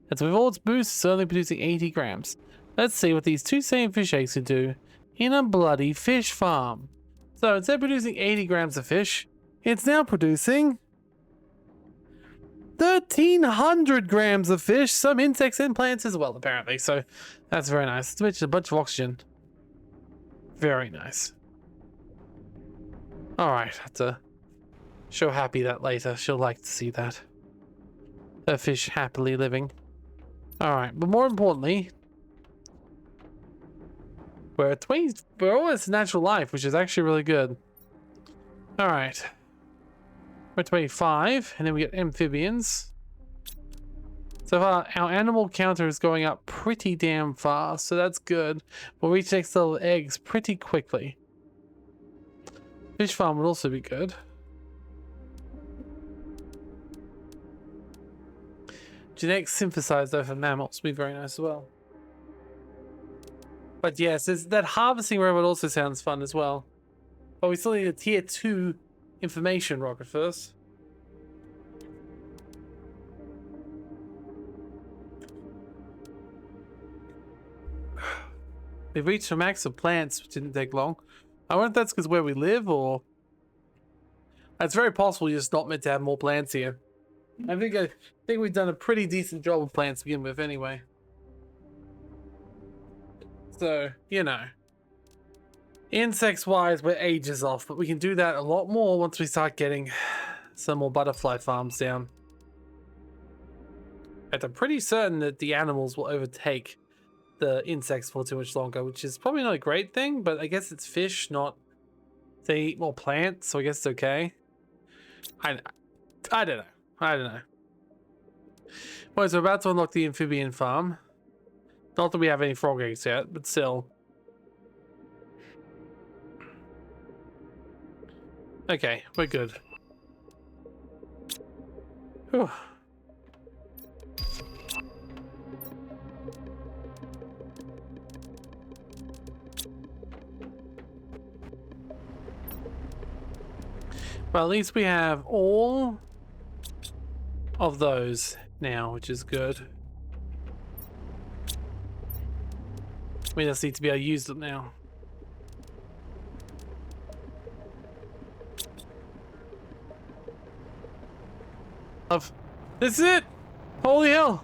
And so with all its boosts, it's only producing 80 grams. Let's see what these 2 same fish eggs can do in a bloody fish farm. So instead of producing 80 grams of fish, it's now producing 1,300 grams of fish, some insects and plants as well, apparently. So that's very nice. It's a bunch of oxygen. Very nice. All right, have to show Happy that later. She'll like to see that. Her fish happily living. All right, but more importantly, We're at 20. We're almost natural life, which is actually really good. All right. We're 25, and then we get amphibians. So far, our animal counter is going up pretty damn fast, so that's good. We'll reach next level eggs pretty quickly. Fish farm would also be good. Genetic synthesized though for mammals would be very nice as well. But yes, that harvesting robot also sounds fun as well. But we still need a tier 2 information rocket first. We've reached a max of plants, which didn't take long. I wonder if that's because where we live, or... It's very possible you're just not meant to have more plants here. I think we've done a pretty decent job of plants to begin with anyway. So, you know. Insects-wise, we're ages off, but we can do that a lot more once we start getting some more butterfly farms down. And I'm pretty certain that the animals will overtake the insects for too much longer, which is probably not a great thing, but I guess it's fish, not... They eat more plants, so I guess it's okay. I don't know. I don't know. Well, so we're about to unlock the amphibian farm. Not that we have any frog eggs yet, but still. Okay, we're good. Whew. Well, at least we have all of those now, which is good. We just need to be able to use them now. This is it! Holy hell!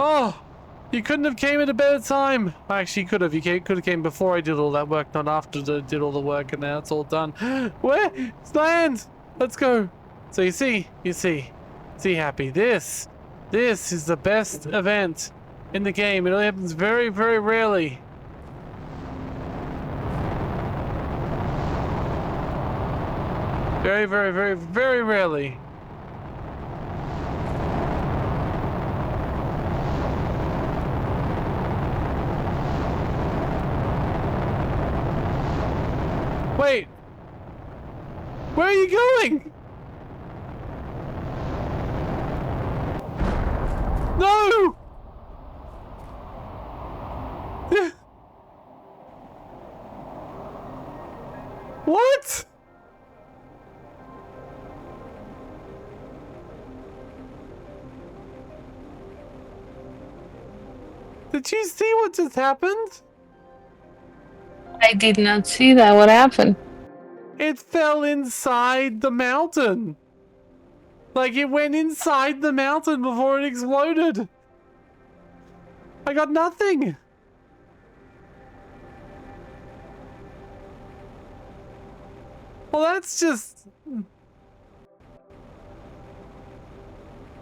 Oh! You couldn't have came at a better time! Actually, you could have. You could have came before I did all that work, not after I did all the work, and now it's all done. Where? It's land! Let's go! So you see, Happy, this is the best event in the game. It only happens very, very rarely. Very, very, very, very rarely. Wait! Where are you going? No! What? Did you see what just happened? I did not see that. What happened? It fell inside the mountain. Like it went inside the mountain before it exploded. I got nothing. Well, that's just...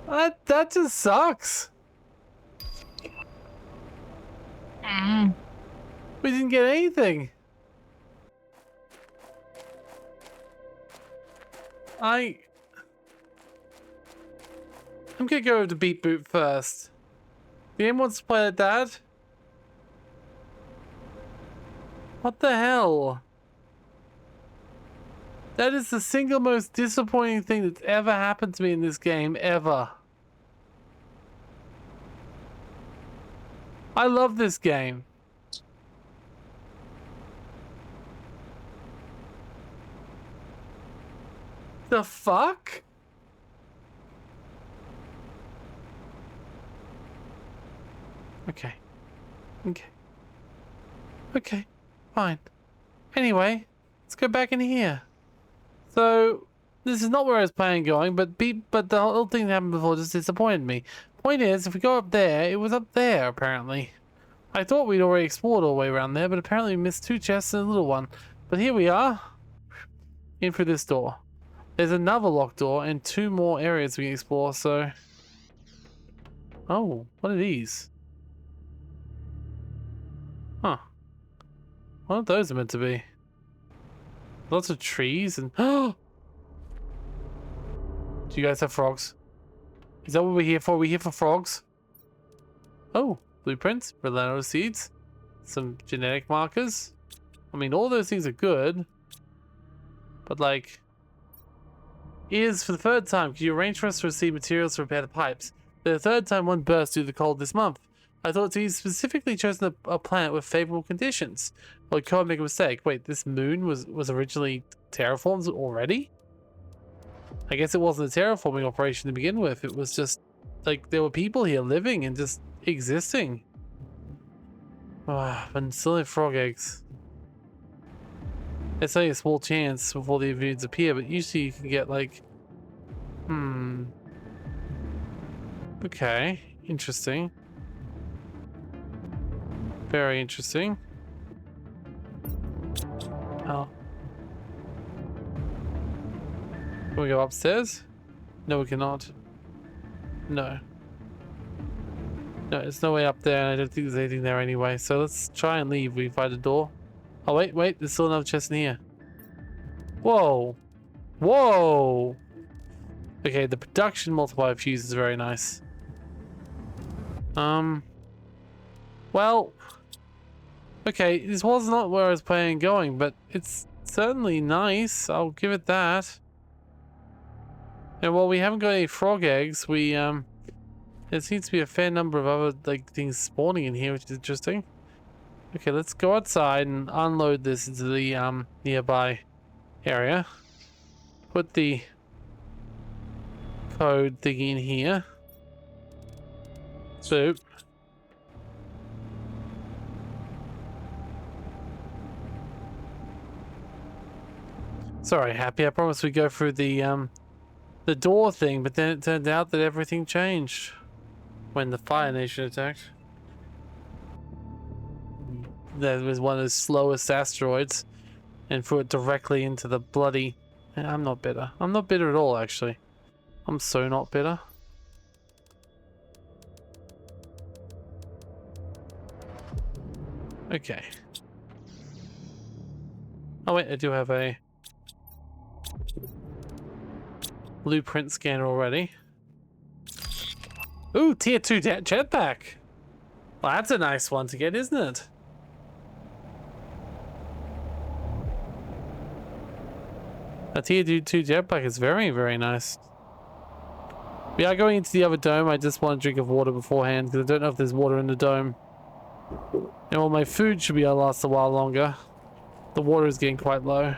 That just sucks. We didn't get anything. I'm gonna go over to Beat Boot first. The game wants to play like that? What the hell? That is the single most disappointing thing that's ever happened to me in this game, ever. I love this game. The fuck? Okay. Okay, fine. Anyway, let's go back in here. So, this is not where I was planning on going, but the whole thing that happened before just disappointed me. Point is, if we go up there, it was up there, apparently. I thought we'd already explored all the way around there, but apparently we missed 2 chests and a little one. But here we are. In through this door. There's another locked door and 2 more areas we can explore, so... Oh, what are these? Huh. What are those meant to be? Lots of trees and... Oh! Do you guys have frogs? Is that what we're here for? We're here for frogs? Oh, blueprints, Relano seeds, some genetic markers. I mean, all those things are good. But like... Is for the third time, can you arrange for us to receive materials to repair the pipes? The third time one burst due to the cold this month. I thought he's specifically chosen a planet with favorable conditions. Well, I can't make a mistake. Wait, this moon was originally terraformed already? I guess it wasn't a terraforming operation to begin with. It was just like there were people here living and just existing. Ah, and still have frog eggs. It's only a small chance before the invasions appear, but usually you can get like... Okay, interesting. Very interesting. Oh. Can we go upstairs? No, we cannot. No. No, there's no way up there, and I don't think there's anything there anyway. So let's try and leave. We find a door. Oh, wait. There's still another chest in here. Whoa. Whoa. Okay, the production multiplier fuse is very nice. Well... Okay, this was not where I was planning on going, but it's certainly nice. I'll give it that. And while we haven't got any frog eggs, we, there seems to be a fair number of other, like, things spawning in here, which is interesting. Okay, let's go outside and unload this into the, nearby area. Put the code thing in here. So... Sorry, Happy. I promised we'd go through the door thing, but then it turned out that everything changed when the Fire Nation attacked. That was one of the slowest asteroids and threw it directly into the bloody... I'm not bitter. I'm not bitter at all, actually. I'm so not bitter. Okay. Oh wait, I do have a blueprint scanner already. Ooh, tier 2 jetpack. Well, that's a nice one to get, isn't it? A tier 2 jetpack is very, very nice. We are going into the other dome. I just want a drink of water beforehand because I don't know if there's water in the dome. And well, my food should be able to last a while longer. The water is getting quite low.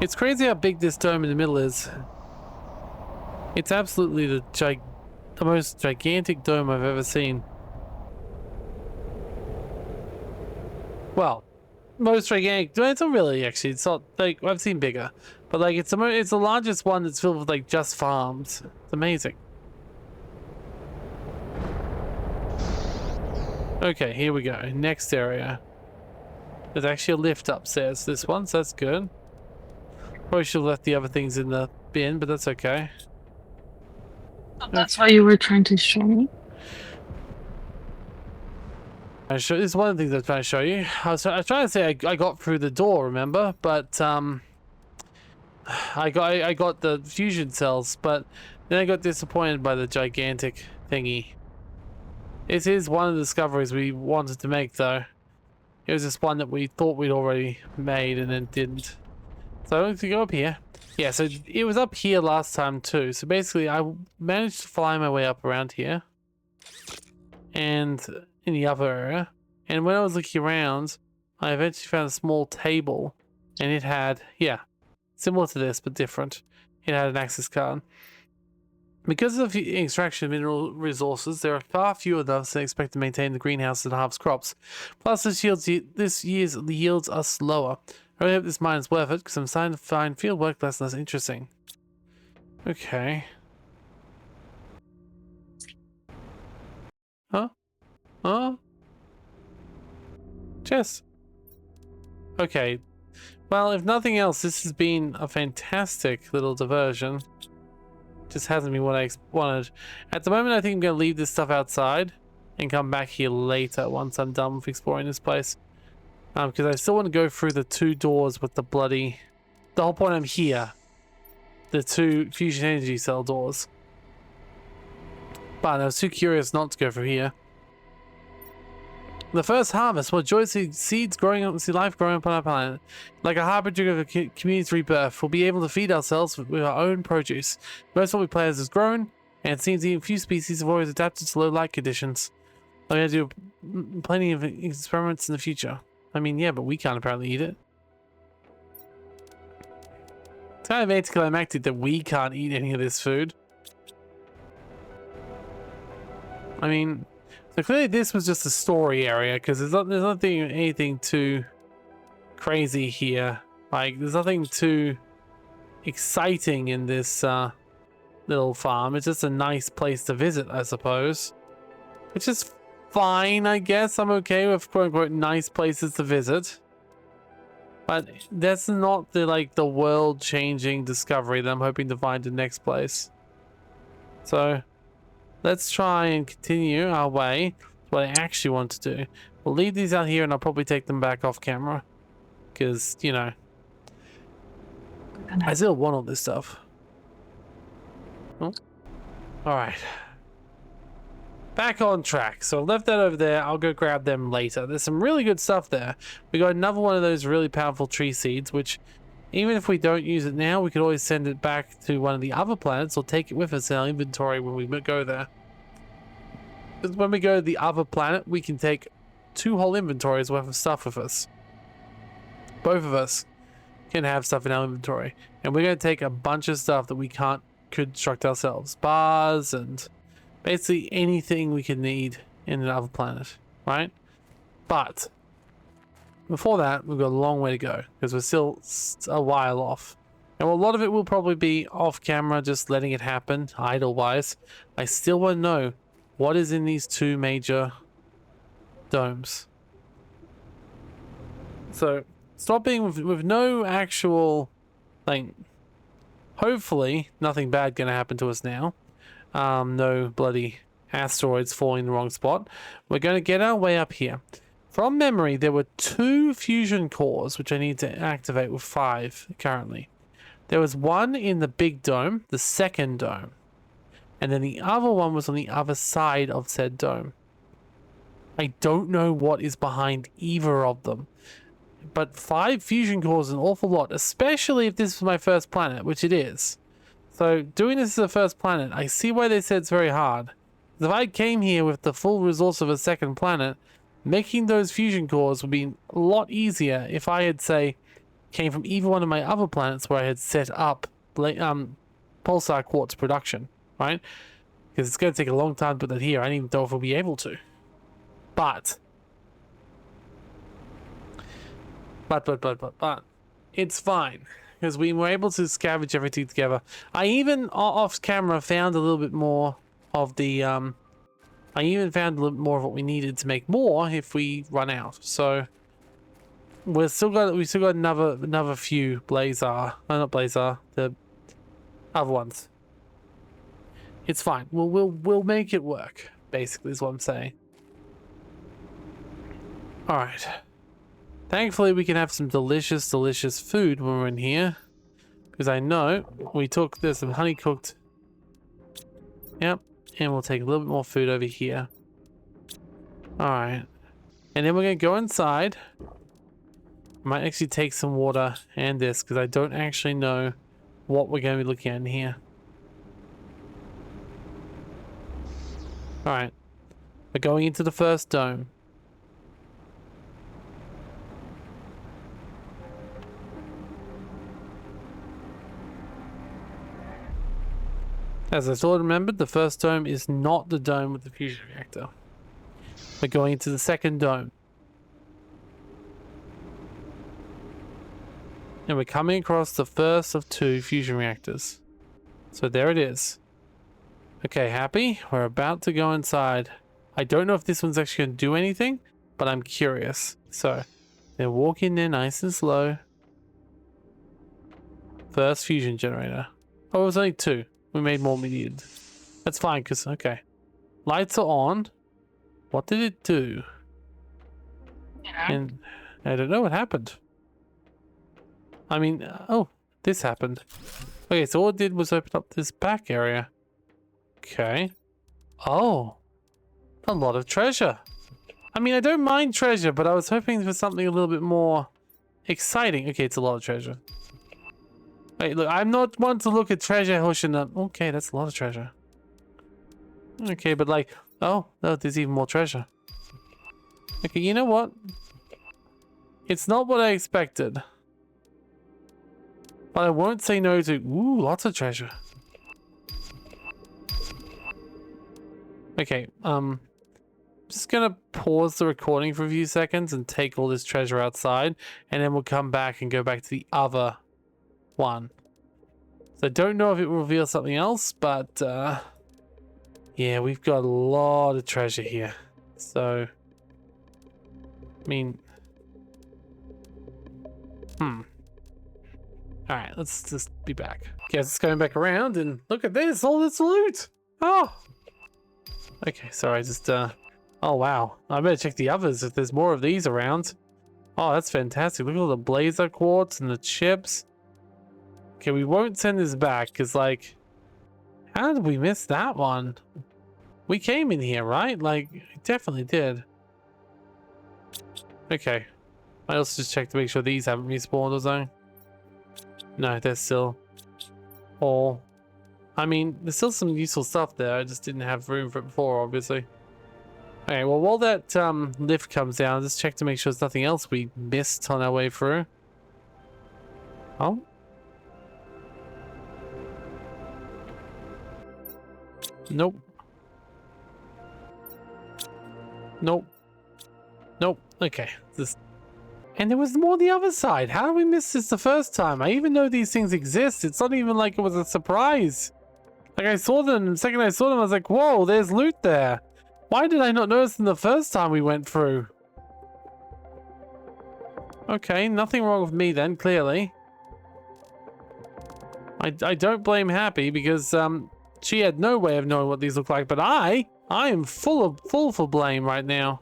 It's crazy how big this dome in the middle is. It's absolutely the most gigantic dome I've ever seen. Well, most gigantic. It's not really actually. It's not like I've seen bigger, but like it's the largest one that's filled with like just farms. It's amazing. Okay, here we go. Next area. There's actually a lift upstairs. This one, so that's good. Probably should have left the other things in the bin, but that's okay. Oh, that's why you were trying to show me? This is one of the things I was trying to show you. I was trying to say I got through the door, remember? But I got the fusion cells, but then I got disappointed by the gigantic thingy. This is one of the discoveries we wanted to make, though. It was just one that we thought we'd already made and then didn't. So I'm going to go up here. Yeah, so it was up here last time too. So basically I managed to fly my way up around here. And in the other area. And when I was looking around, I eventually found a small table. And it had, yeah, similar to this, but different. It had an access card. Because of the extraction of mineral resources, there are far fewer of us than expect to maintain the greenhouse and harvest crops. Plus, this year's yields are slower. I really hope this mine is worth it, because I'm starting to find field work less and less interesting. Okay. Huh? Huh? Chest. Okay. Well, if nothing else, this has been a fantastic little diversion. Just hasn't been what I wanted. At the moment, I think I'm going to leave this stuff outside and come back here later once I'm done with exploring this place. Because I still want to go through the 2 doors with the bloody... The whole point I'm here. The 2 fusion energy cell doors. But I was too curious not to go through here. The first harvest. Well, joy seeds growing up, see life growing up on our planet. Like a harbinger of a community's rebirth, we'll be able to feed ourselves with our own produce. Most of what we players has grown, and it seems even few species have always adapted to low light conditions. I'm going to do plenty of experiments in the future. I mean, yeah, but we can't apparently eat it. It's kind of anticlimactic that we can't eat any of this food. I mean, so clearly this was just a story area, because there's nothing, anything too crazy here. Like, there's nothing too exciting in this little farm. It's just a nice place to visit, I suppose. Which is fine, I guess. I'm okay with quote-unquote nice places to visit. But that's not the world-changing discovery that I'm hoping to find in the next place. So... let's try and continue our way to what I actually want to do. We'll leave these out here and I'll probably take them back off camera. Because, you know, I still want all this stuff. Oh. Alright. Back on track. So I left that over there. I'll go grab them later. There's some really good stuff there. We got another one of those really powerful tree seeds, which even if we don't use it now, we could always send it back to one of the other planets or take it with us in our inventory when we go there. Because when we go to the other planet, we can take 2 whole inventories worth of stuff with us. Both of us can have stuff in our inventory. And we're going to take a bunch of stuff that we can't construct ourselves. Bars and basically anything we could need in another planet, right? But before that, we've got a long way to go because we're still a while off. And a lot of it will probably be off camera, just letting it happen, idle-wise. I still want to know what is in these 2 major domes. So, stopping with no actual, hopefully nothing bad going to happen to us now. No bloody asteroids falling in the wrong spot. We're going to get our way up here. From memory, there were 2 fusion cores, which I need to activate with 5 currently. There was one in the big dome, the second dome. And then the other one was on the other side of said dome. I don't know what is behind either of them. But 5 fusion cores is an awful lot, especially if this was my first planet, which it is. So doing this as a first planet, I see why they said it's very hard. If I came here with the full resource of a second planet, making those fusion cores would be a lot easier if I had, say, came from either one of my other planets where I had set up pulsar quartz production, right? Because it's going to take a long time to put that here. I don't even know if we'll be able to. But it's fine because we were able to scavenge everything together. I even off camera found a little bit more of the I even found a little more of what we needed to make more if we run out. So we still got another few Blazar, not Blazar, the other ones. It's fine. We'll make it work. Basically, is what I'm saying. All right. Thankfully, we can have some delicious food when we're in here, because I know there's some honey cooked. Yep. And we'll take a little bit more food over here. Alright. And then we're going to go inside. Might actually take some water and this, because I don't actually know what we're going to be looking at in here. Alright. We're going into the first dome. As I thought, remembered, the first dome is not the dome with the fusion reactor. We're going into the second dome. And we're coming across the first of 2 fusion reactors. So there it is. Okay, happy? We're about to go inside. I don't know if this one's actually going to do anything, but I'm curious. So, Then walk in there nice and slow. First fusion generator. Oh, it was only 2. We made more than we needed. That's fine, because, okay. Lights are on. What did it do? Yeah. And I don't know what happened. I mean, oh, this happened. Okay, so all it did was open up this back area. Okay. Oh, a lot of treasure. I mean, I don't mind treasure, but I was hoping for something a little bit more exciting. Okay, it's a lot of treasure. Wait, look, I'm not one to look at treasure, Hoshina. Okay, that's a lot of treasure. Okay, but like, oh, no, there's even more treasure. Okay, you know what? It's not what I expected. But I won't say no to, ooh, lots of treasure. Okay, just gonna pause the recording for a few seconds and take all this treasure outside, and then we'll come back and go back to the other one. So I don't know if it will reveal something else, but yeah, we've got a lot of treasure here. So, I mean, Alright, let's just be back. Guess it's going back around and look at this, all this loot! Oh! Okay, sorry, just, oh wow. I better check the others if there's more of these around. Oh, that's fantastic. Look at all the blazer quartz and the chips. Okay, we won't send this back, because, like, how did we miss that one? We came in here, right? Like, we definitely did. Okay. I also just checked to make sure these haven't respawned or something. No, they're still all... I mean, there's still some useful stuff there. I just didn't have room for it before, obviously. Okay, well, while that lift comes down, just check to make sure there's nothing else we missed on our way through. Oh? Nope. Nope. Nope. Okay. Just... And there was more on the other side. How did we miss this the first time? I even know these things exist. It's not even like it was a surprise. Like, I saw them, the second I saw them, I was like, whoa, there's loot there. Why did I not notice them the first time we went through? Okay, nothing wrong with me then, clearly. I don't blame Happy because she had no way of knowing what these look like, but I am full for blame right now.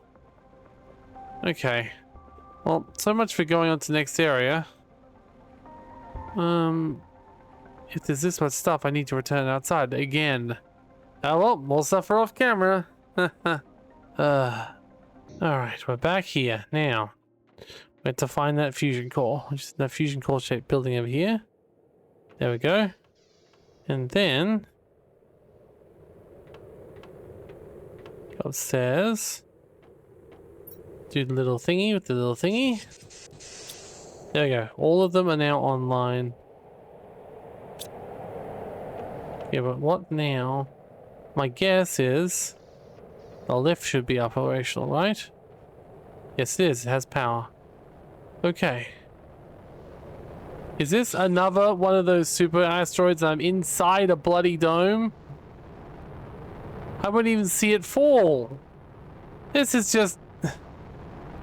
Okay. Well, so much for going on to the next area. If there's this much stuff, I need to return outside again. Oh well, more stuff for off camera. Alright, we're back here. Now, we have to find that fusion core, which is that fusion core shaped building over here. There we go. And then... go upstairs. Do the little thingy with the little thingy. There we go. All of them are now online. Yeah, but what now? My guess is the lift should be operational, right? Yes, it is. It has power. Okay. Is this another one of those super asteroids and I'm inside a bloody dome? I wouldn't even see it fall. This is just...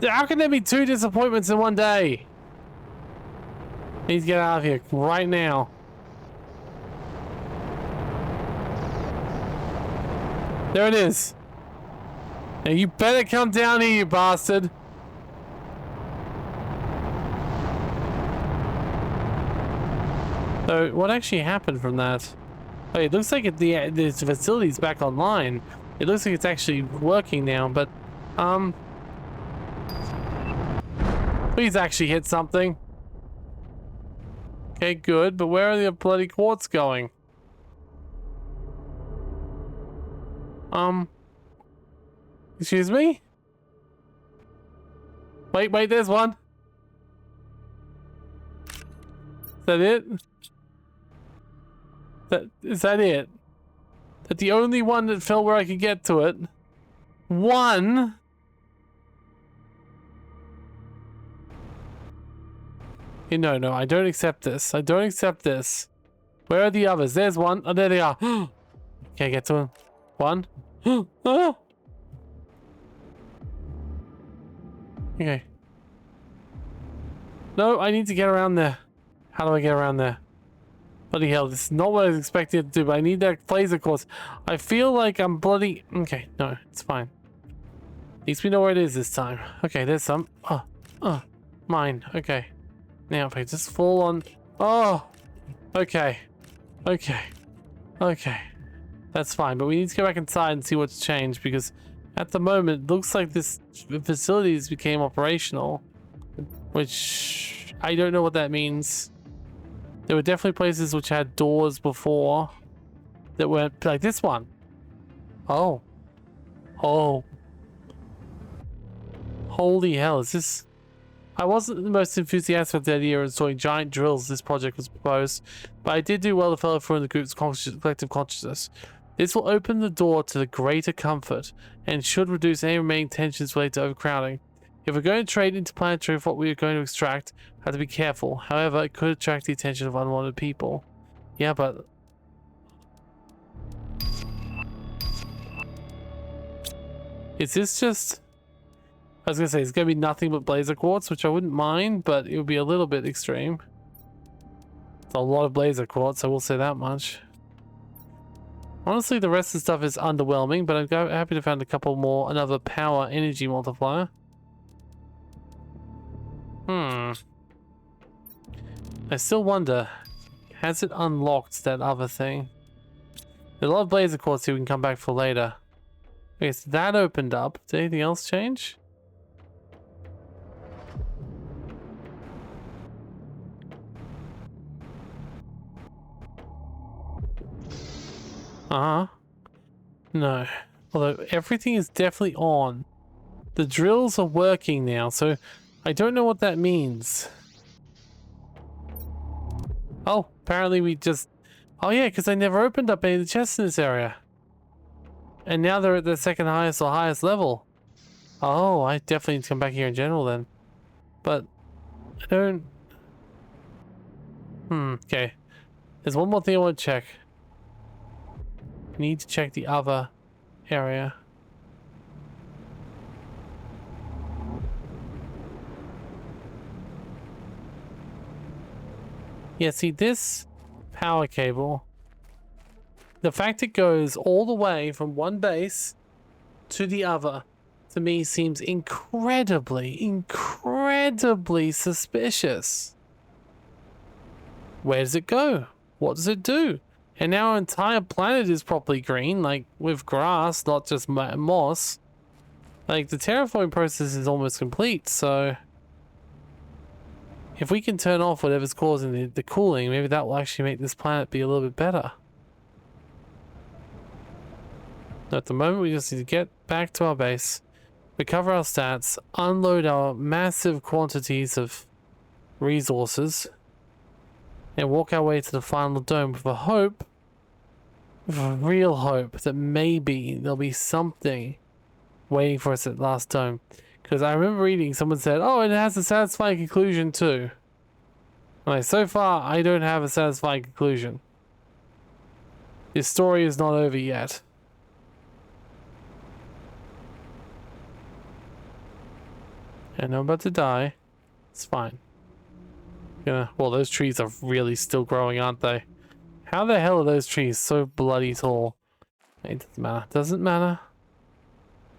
How can there be 2 disappointments in one day? I need to get out of here right now. There it is. Now you better come down here, you bastard. So what actually happened from that? Oh, it looks like the facility's back online. It looks like it's actually working now, but please actually hit something. Okay, good, but where are the bloody quartz going? Excuse me? Wait, there's one. Is that it? Is that it? That the only one that fell where I could get to it? One? No, I don't accept this. I don't accept this. Where are the others? There's one. Oh, there they are. Can I get to him? One. Oh. Okay. No, I need to get around there. How do I get around there? Bloody hell, this is not what I was expecting to do, but I need that laser course. I feel like I'm bloody... Okay, no, it's fine. At least we know where it is this time. Okay, there's some. Mine. Okay. Now, if I just fall on... Oh! Okay. Okay. Okay. That's fine, but we need to go back inside and see what's changed, because at the moment, it looks like this facilities became operational, which I don't know what that means. There were definitely places which had doors before that weren't like this one. Oh. Oh. Holy hell, is this... I wasn't the most enthusiastic of the idea of installing giant drills this project was proposed, but I did do well to follow through in the group's collective consciousness. This will open the door to the greater comfort, and should reduce any remaining tensions related to overcrowding. If we're going to trade interplanetary for what we are going to extract, have to be careful. However, it could attract the attention of unwanted people. Yeah, but... Is this just... I was going to say, it's going to be nothing but blazer quartz, which I wouldn't mind, but it would be a little bit extreme. It's a lot of blazer quartz, I will say that much. Honestly, the rest of the stuff is underwhelming, but I'm happy to find a couple more, another power energy multiplier. I still wonder, has it unlocked that other thing? There's a lot of blazer quartz here we can come back for later. Okay, so that opened up. Did anything else change? No. Although everything is definitely on. The drills are working now, so I don't know what that means. Oh, apparently we just... Oh yeah, because I never opened up any of the chests in this area. And now they're at the second highest or highest level. Oh, I definitely need to come back here in general then. But I don't... okay. There's one more thing I want to check. I need to check the other area. Yeah, see this power cable, the fact it goes all the way from one base to the other, to me seems incredibly suspicious. Where does it go? What does it do? And now our entire planet is properly green, like with grass, not just moss. Like the terraforming process is almost complete, so if we can turn off whatever's causing the cooling, maybe that will actually make this planet be a little bit better. At the moment, we just need to get back to our base, recover our stats, unload our massive quantities of resources, and walk our way to the final dome with a hope, with a real hope, that maybe there'll be something waiting for us at the last dome. Because I remember reading, someone said, oh, it has a satisfying conclusion too. Like, so far, I don't have a satisfying conclusion. This story is not over yet. And I'm about to die. It's fine. Well, those trees are really still growing, aren't they? How the hell are those trees so bloody tall? It doesn't matter. Doesn't matter.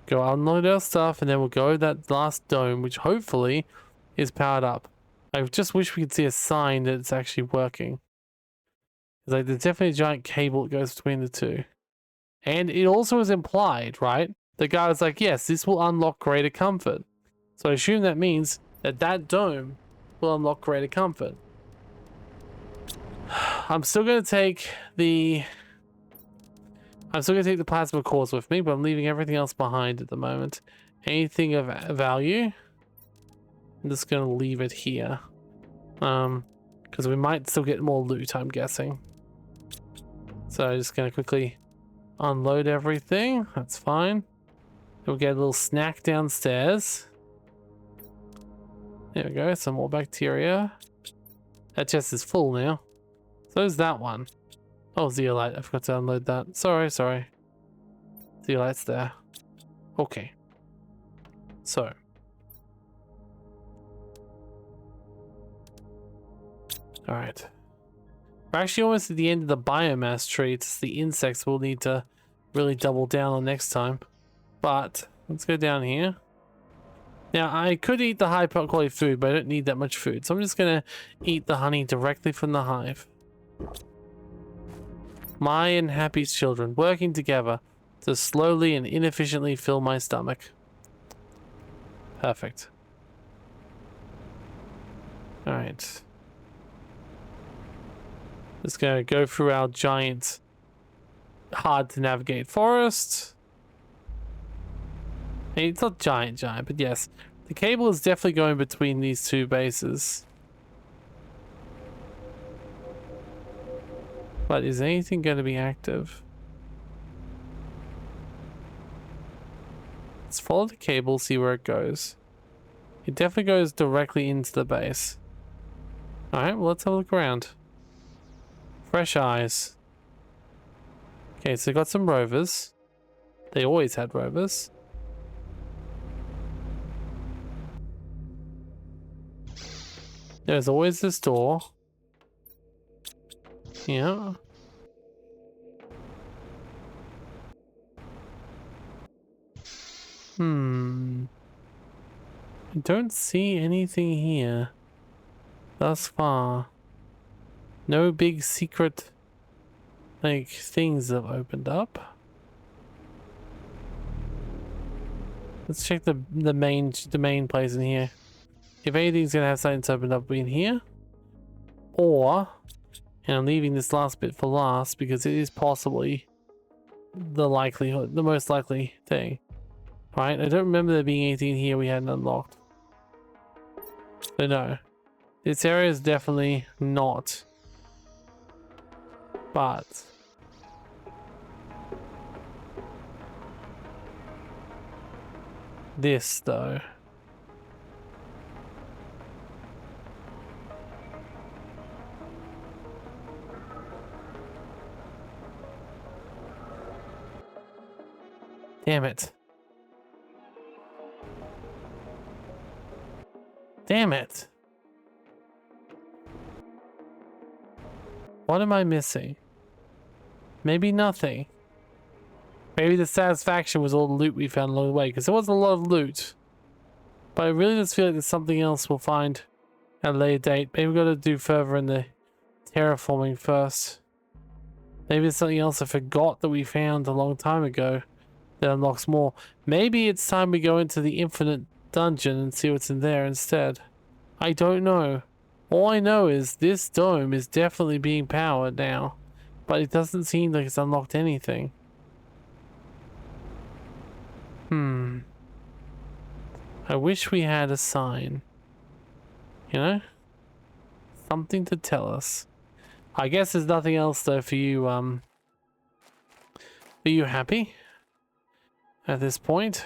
Go unload our stuff, and then we'll go to that last dome, which hopefully is powered up. I just wish we could see a sign that it's actually working. Like, there's definitely a giant cable that goes between the two. And it also is implied, right? The guy was like, yes, this will unlock greater comfort. So I assume that means that that dome will unlock greater comfort. I'm still going to take the plasma cores with me, but I'm leaving everything else behind at the moment. Anything of value, I'm just going to leave it here. Because we might still get more loot, I'm guessing. So I'm just going to quickly unload everything. That's fine. We'll get a little snack downstairs. There we go, some more bacteria. That chest is full now. So is that one. Oh, zeolite, I forgot to unload that. Sorry. Zeolite's there. Okay. So. Alright. We're actually almost at the end of the biomass tree. It's the insects we'll need to really double down on next time. But let's go down here. Now, I could eat the high quality food, but I don't need that much food. So I'm just going to eat the honey directly from the hive. My and Happy's children working together to slowly and inefficiently fill my stomach. Perfect. Alright. Just going to go through our giant, hard to navigate forest. Hey, it's not giant, but yes. The cable is definitely going between these two bases. But is anything going to be active? Let's follow the cable, see where it goes. It definitely goes directly into the base. Alright, well, let's have a look around. Fresh eyes. Okay, so got some rovers. They always had rovers. There's always this door. Yeah. I don't see anything here thus far. No big secret like things have opened up. Let's check the main place in here. If anything's gonna have something to open up in here, or, and I'm leaving this last bit for last because it is possibly the most likely thing. Right? I don't remember there being anything here we hadn't unlocked. So no, this area is definitely not. But this though. Damn it. Damn it. What am I missing? Maybe nothing. Maybe the satisfaction was all the loot we found along the way, because there wasn't a lot of loot. But I really just feel like there's something else we'll find at a later date. Maybe we've got to do further in the terraforming first. Maybe there's something else I forgot that we found a long time ago that unlocks more. Maybe it's time we go into the infinite dungeon and see what's in there instead. I don't know. All I know is this dome is definitely being powered now, but it doesn't seem like it's unlocked anything. I wish we had a sign. You know? Something to tell us. I guess there's nothing else though for you, are you happy? At this point?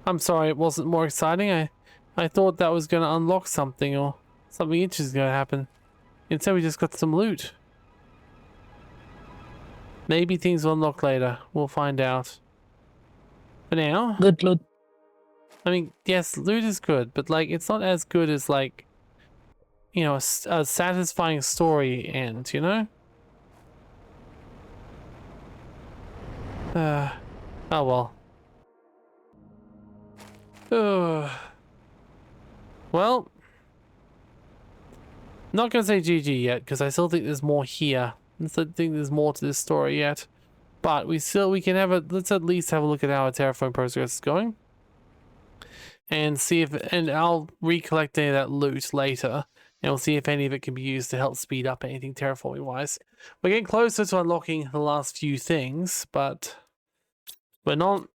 I'm sorry it wasn't more exciting. I thought that was gonna unlock something or something interesting gonna happen. Instead we just got some loot. Maybe things will unlock later. We'll find out. For now... Good loot. I mean, yes, loot is good, but like, it's not as good as like, you know, a satisfying story end, you know? Oh well. Well, not gonna say GG yet because I still think there's more here. I still think there's more to this story yet, but we can have let's at least have a look at how our terraforming progress is going, and see if, and I'll recollect any of that loot later, and we'll see if any of it can be used to help speed up anything terraforming wise. We're getting closer to unlocking the last few things, but we're not.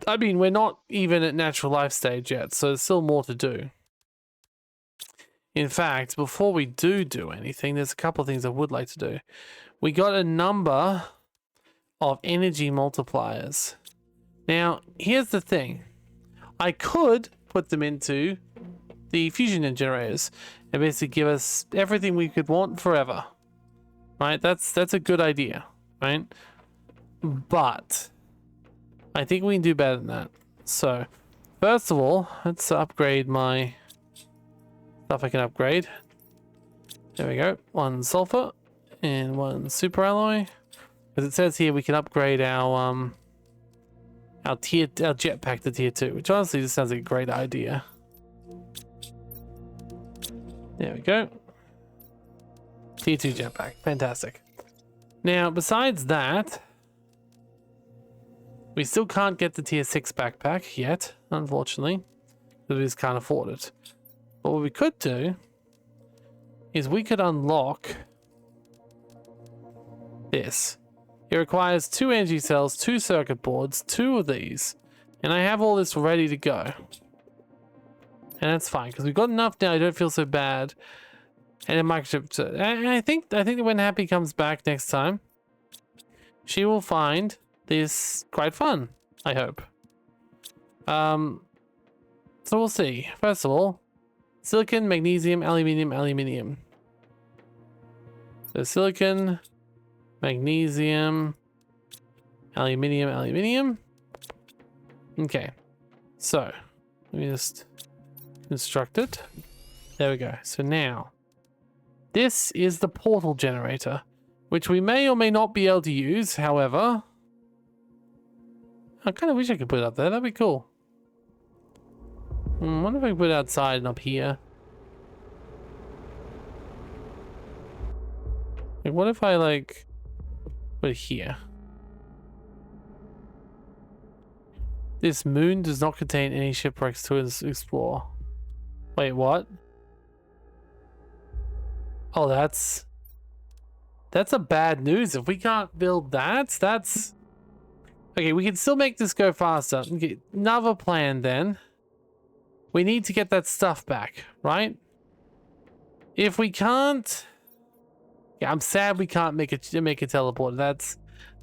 I mean, we're not even at natural life stage yet, so there's still more to do. In fact, before we do anything, there's a couple of things I would like to do. We got a number of energy multipliers. Now, here's the thing. I could put them into the fusion generators and basically give us everything we could want forever. Right? That's a good idea, right? But I think we can do better than that. So, first of all, let's upgrade my stuff I can upgrade. There we go. 1 sulfur and 1 super alloy. Because it says here we can upgrade our jetpack to tier 2, which honestly just sounds like a great idea. There we go. Tier 2 jetpack. Fantastic. Now, besides that, we still can't get the tier 6 backpack yet, unfortunately, because we just can't afford it. But what we could do is we could unlock this. It requires 2 energy cells, 2 circuit boards, 2 of these, and I have all this ready to go. And that's fine, because we've got enough now, I don't feel so bad. And a microchip. And I think that when Happy comes back next time, she will find this quite fun, I hope. So we'll see. First of all, silicon, magnesium, aluminium, aluminium. So silicon, magnesium, aluminium, aluminium. Okay. So let me just construct it. There we go. So now this is the portal generator, which we may or may not be able to use. However, I kind of wish I could put it up there. That'd be cool. I wonder if I can put it outside and up here. Like, what if I like put it here? This moon does not contain any shipwrecks to explore. Wait, what? Oh, that's a bad news. If we can't build that, that's... Okay, we can still make this go faster. Okay, another plan then. We need to get that stuff back, right? If we can't... Yeah, I'm sad we can't make a teleporter.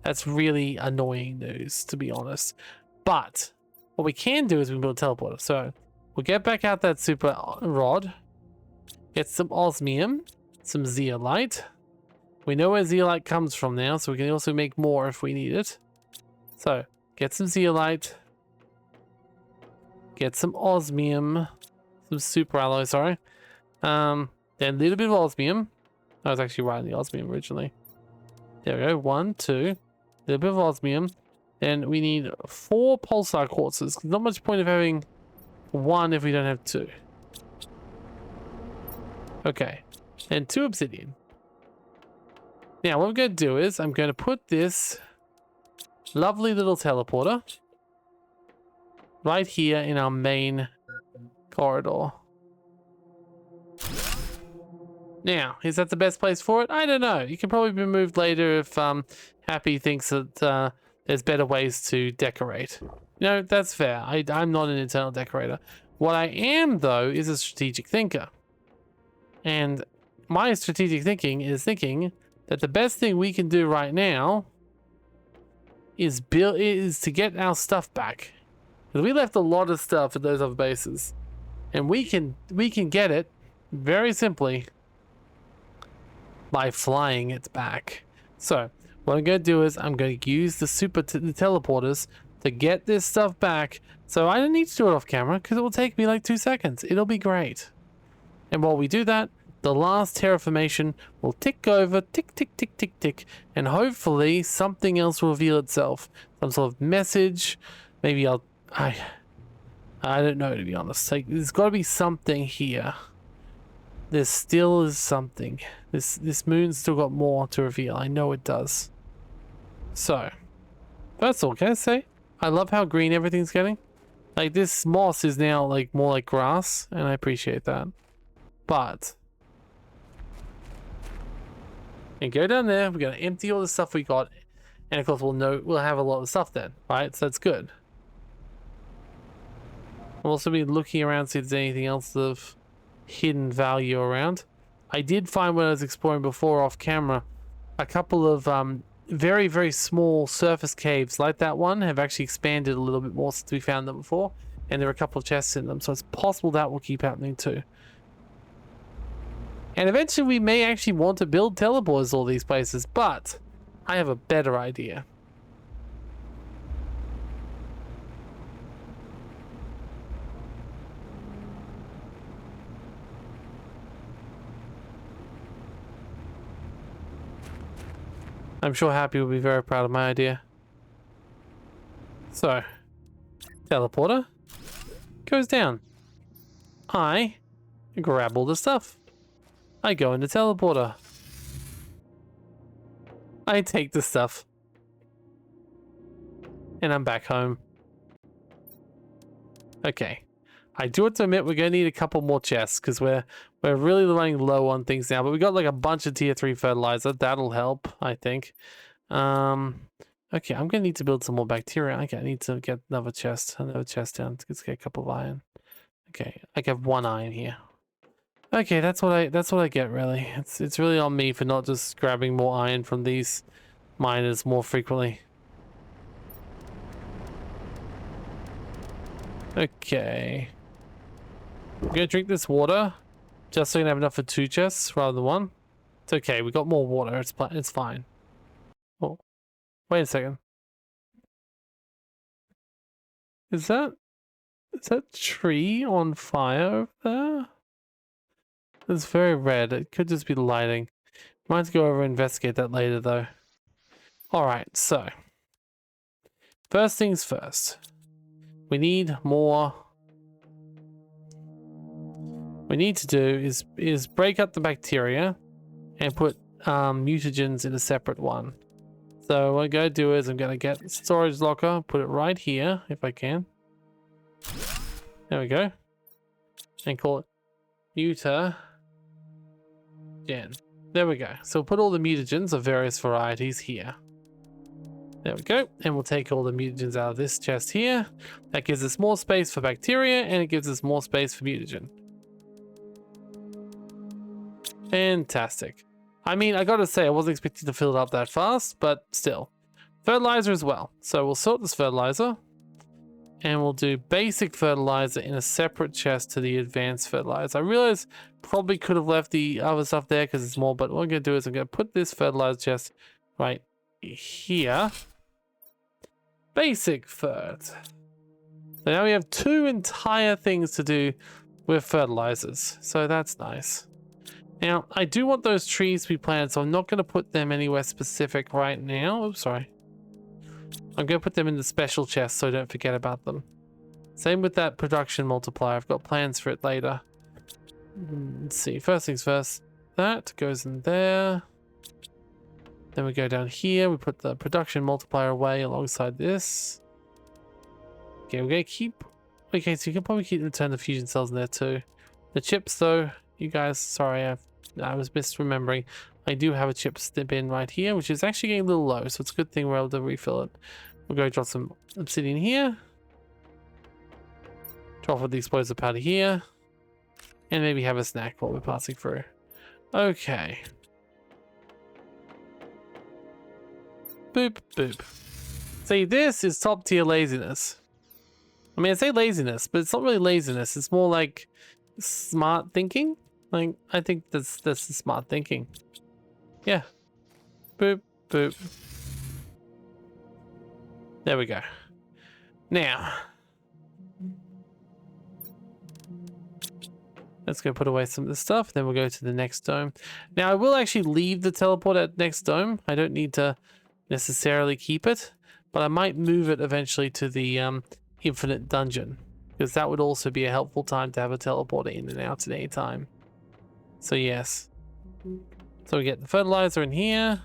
That's really annoying news, to be honest. But what we can do is we can build a teleporter. So we'll get back out that super rod. Get some osmium. Some zeolite. We know where zeolite comes from now, so we can also make more if we need it. So, get some zeolite. Get some osmium. Some super alloy, sorry. Then a little bit of osmium. I was actually writing the osmium originally. There we go. 1, 2. A little bit of osmium. Then we need 4 pulsar quartzes. Not much point of having 1 if we don't have 2. Okay. And 2 obsidian. Now, what I'm going to do is I'm going to put this lovely little teleporter right here in our main corridor. Now, is that the best place for it? I don't know. You can probably be moved later if Happy thinks that there's better ways to decorate. No, that's fair. I'm not an internal decorator. What I am, though, is a strategic thinker. And my strategic thinking is thinking that the best thing we can do right now is to get our stuff back. Because we left a lot of stuff at those other bases. And we can get it very simply by flying it back. So what I'm going to do is I'm going to use the the teleporters to get this stuff back. So I don't need to do it off camera because it will take me like 2 seconds. It'll be great. And while we do that, the last terraformation will tick over, tick, tick, tick, tick, tick, and hopefully something else will reveal itself. Some sort of message. Maybe I don't know, to be honest. Like, there's got to be something here. There still is something. This moon's still got more to reveal. I know it does. So, that's all. Can I say? I love how green everything's getting. Like, this moss is now like more like grass, and I appreciate that. But and go down there. We're gonna empty all the stuff we got, and of course we'll have a lot of stuff then, right? So that's good. We'll also be looking around see if there's anything else of hidden value around. I did find when I was exploring before off camera, a couple of very, very small surface caves like that one have actually expanded a little bit more since we found them before, and there are a couple of chests in them, so it's possible that will keep happening too. And eventually we may actually want to build teleporters all these places, but I have a better idea. I'm sure Happy will be very proud of my idea. So, teleporter goes down. I grab all the stuff. I go into teleporter. I take the stuff. And I'm back home. Okay. I do have to admit we're going to need a couple more chests because we're really running low on things now. But we got like a bunch of tier 3 fertilizer. That'll help, I think. Okay, I'm going to need to build some more bacteria. Okay, I need to get another chest down. Let's get a couple of iron. Okay, I have 1 iron here. Okay, that's what I get really. It's really on me for not just grabbing more iron from these miners more frequently. Okay. I'm gonna drink this water just so I can have enough for 2 chests rather than 1. It's okay, we got more water, it's fine. Oh, wait a second. Is that tree on fire over there? It's very red. It could just be lighting. Might have to go over and investigate that later though. Alright, so first things first. We need more. What we need to do is break up the bacteria and put mutagens in a separate one. So what I'm going to do is I'm going to get storage locker, put it right here if I can. There we go. And call it mutagen. There we go. So we'll put all the mutagens of various varieties here. There we go. And we'll take all the mutagens out of this chest here. That gives us more space for bacteria and it gives us more space for mutagen. Fantastic. I mean, I gotta say, I wasn't expecting to fill it up that fast, but still. Fertilizer as well. So we'll sort this fertilizer. And we'll do basic fertilizer in a separate chest to the advanced fertilizer. I realize probably could have left the other stuff there because it's more, but what I'm going to do is I'm going to put this fertilizer chest right here. Basic fert. So now we have 2 entire things to do with fertilizers. So that's nice. Now, I do want those trees to be planted, so I'm not going to put them anywhere specific right now. Oops, sorry. I'm going to put them in the special chest so I don't forget about them. Same with that production multiplier. I've got plans for it later. Let's see. First things first. That goes in there. Then we go down here. We put the production multiplier away alongside this. Okay, we're going to keep... Okay, so you can probably keep return the fusion cells in there too. The chips though, you guys, sorry, I was misremembering. I do have a chip bin right here, which is actually getting a little low, so it's a good thing we're able to refill it. We'll go drop some obsidian here. Drop with the explosive powder here. And maybe have a snack while we're passing through. Okay. Boop, boop. See, this is top tier laziness. I mean, I say laziness, but it's not really laziness. It's more like smart thinking. Like, I think that's the smart thinking. Yeah. Boop, boop. There we go. Now, let's go put away some of this stuff. Then we'll go to the next dome. Now, I will actually leave the teleport at next dome. I don't need to necessarily keep it, but I might move it eventually to the infinite dungeon, because that would also be a helpful time to have a teleporter in and out at any time. So yes. So we get the fertilizer in here,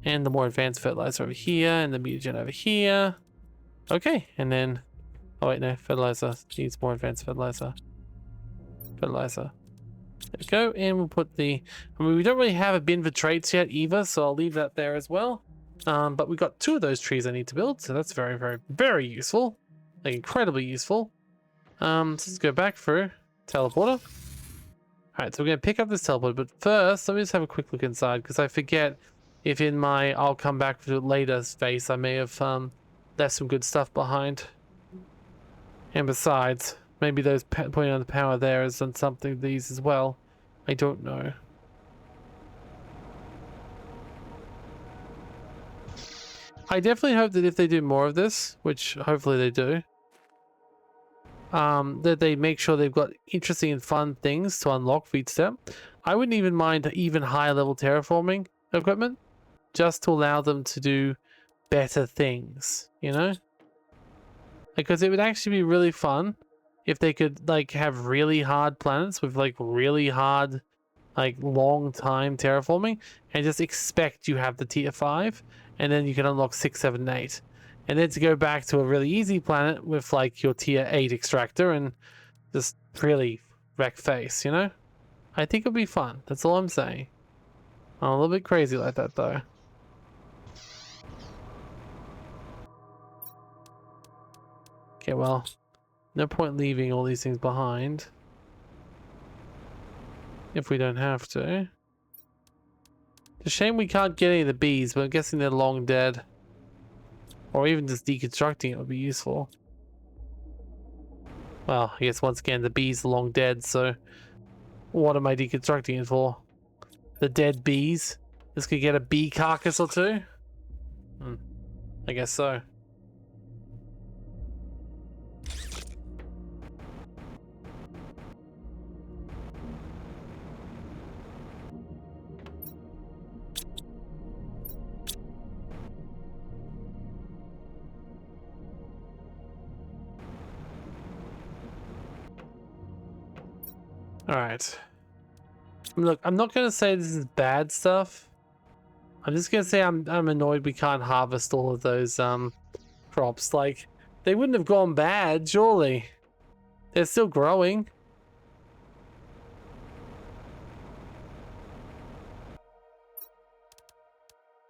and the more advanced fertilizer over here, and the mutagen over here. Okay, and then, oh wait, no, fertilizer needs more advanced fertilizer. Fertilizer. There we go, and we'll put the, I mean, we don't really have a bin for traits yet either, so I'll leave that there as well. But we've got 2 of those trees I need to build, so that's very, very, very useful. Like, incredibly useful. So let's go back through teleporter. Alright, so we're going to pick up this teleporter, but first, let me just have a quick look inside, because I forget if in my I'll come back to it later space, I may have left some good stuff behind. And besides, maybe those pointing on the power there has done something with these as well. I don't know. I definitely hope that if they do more of this, which hopefully they do, that they make sure they've got interesting and fun things to unlock for each step. I wouldn't even mind even higher level terraforming equipment, just to allow them to do better things, you know? Because it would actually be really fun if they could like have really hard planets with like really hard, like long time terraforming, and just expect you have the tier 5, and then you can unlock 6, 7, and 8. And then to go back to a really easy planet with like your tier 8 extractor and just really wreck face, you know? I think it'll be fun. That's all I'm saying. I'm a little bit crazy like that though. Okay, well, no point leaving all these things behind if we don't have to. It's a shame we can't get any of the bees, but I'm guessing they're long dead. Or even just deconstructing it would be useful. Well, I guess once again the bees are long dead, so what am I deconstructing it for? The dead bees? This could get a bee carcass or two? I guess so. Alright. Look, I'm not gonna say this is bad stuff. I'm just gonna say I'm annoyed we can't harvest all of those crops. Like, they wouldn't have gone bad, surely. They're still growing.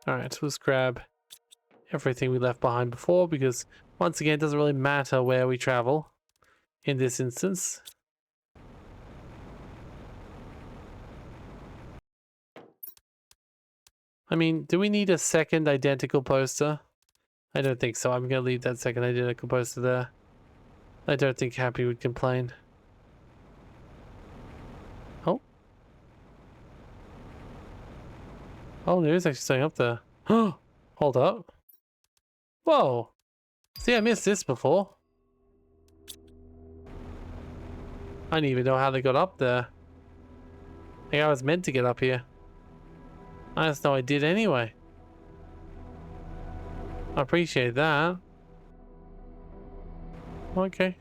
Alright, let's grab everything we left behind before, because once again it doesn't really matter where we travel in this instance. I mean, do we need a second identical poster? I don't think so. I'm going to leave that second identical poster there. I don't think Happy would complain. Oh. Oh, there is actually something up there. Hold up. Whoa. See, I missed this before. I didn't even know how they got up there. I think I was meant to get up here. I just know I did anyway. I appreciate that. Okay.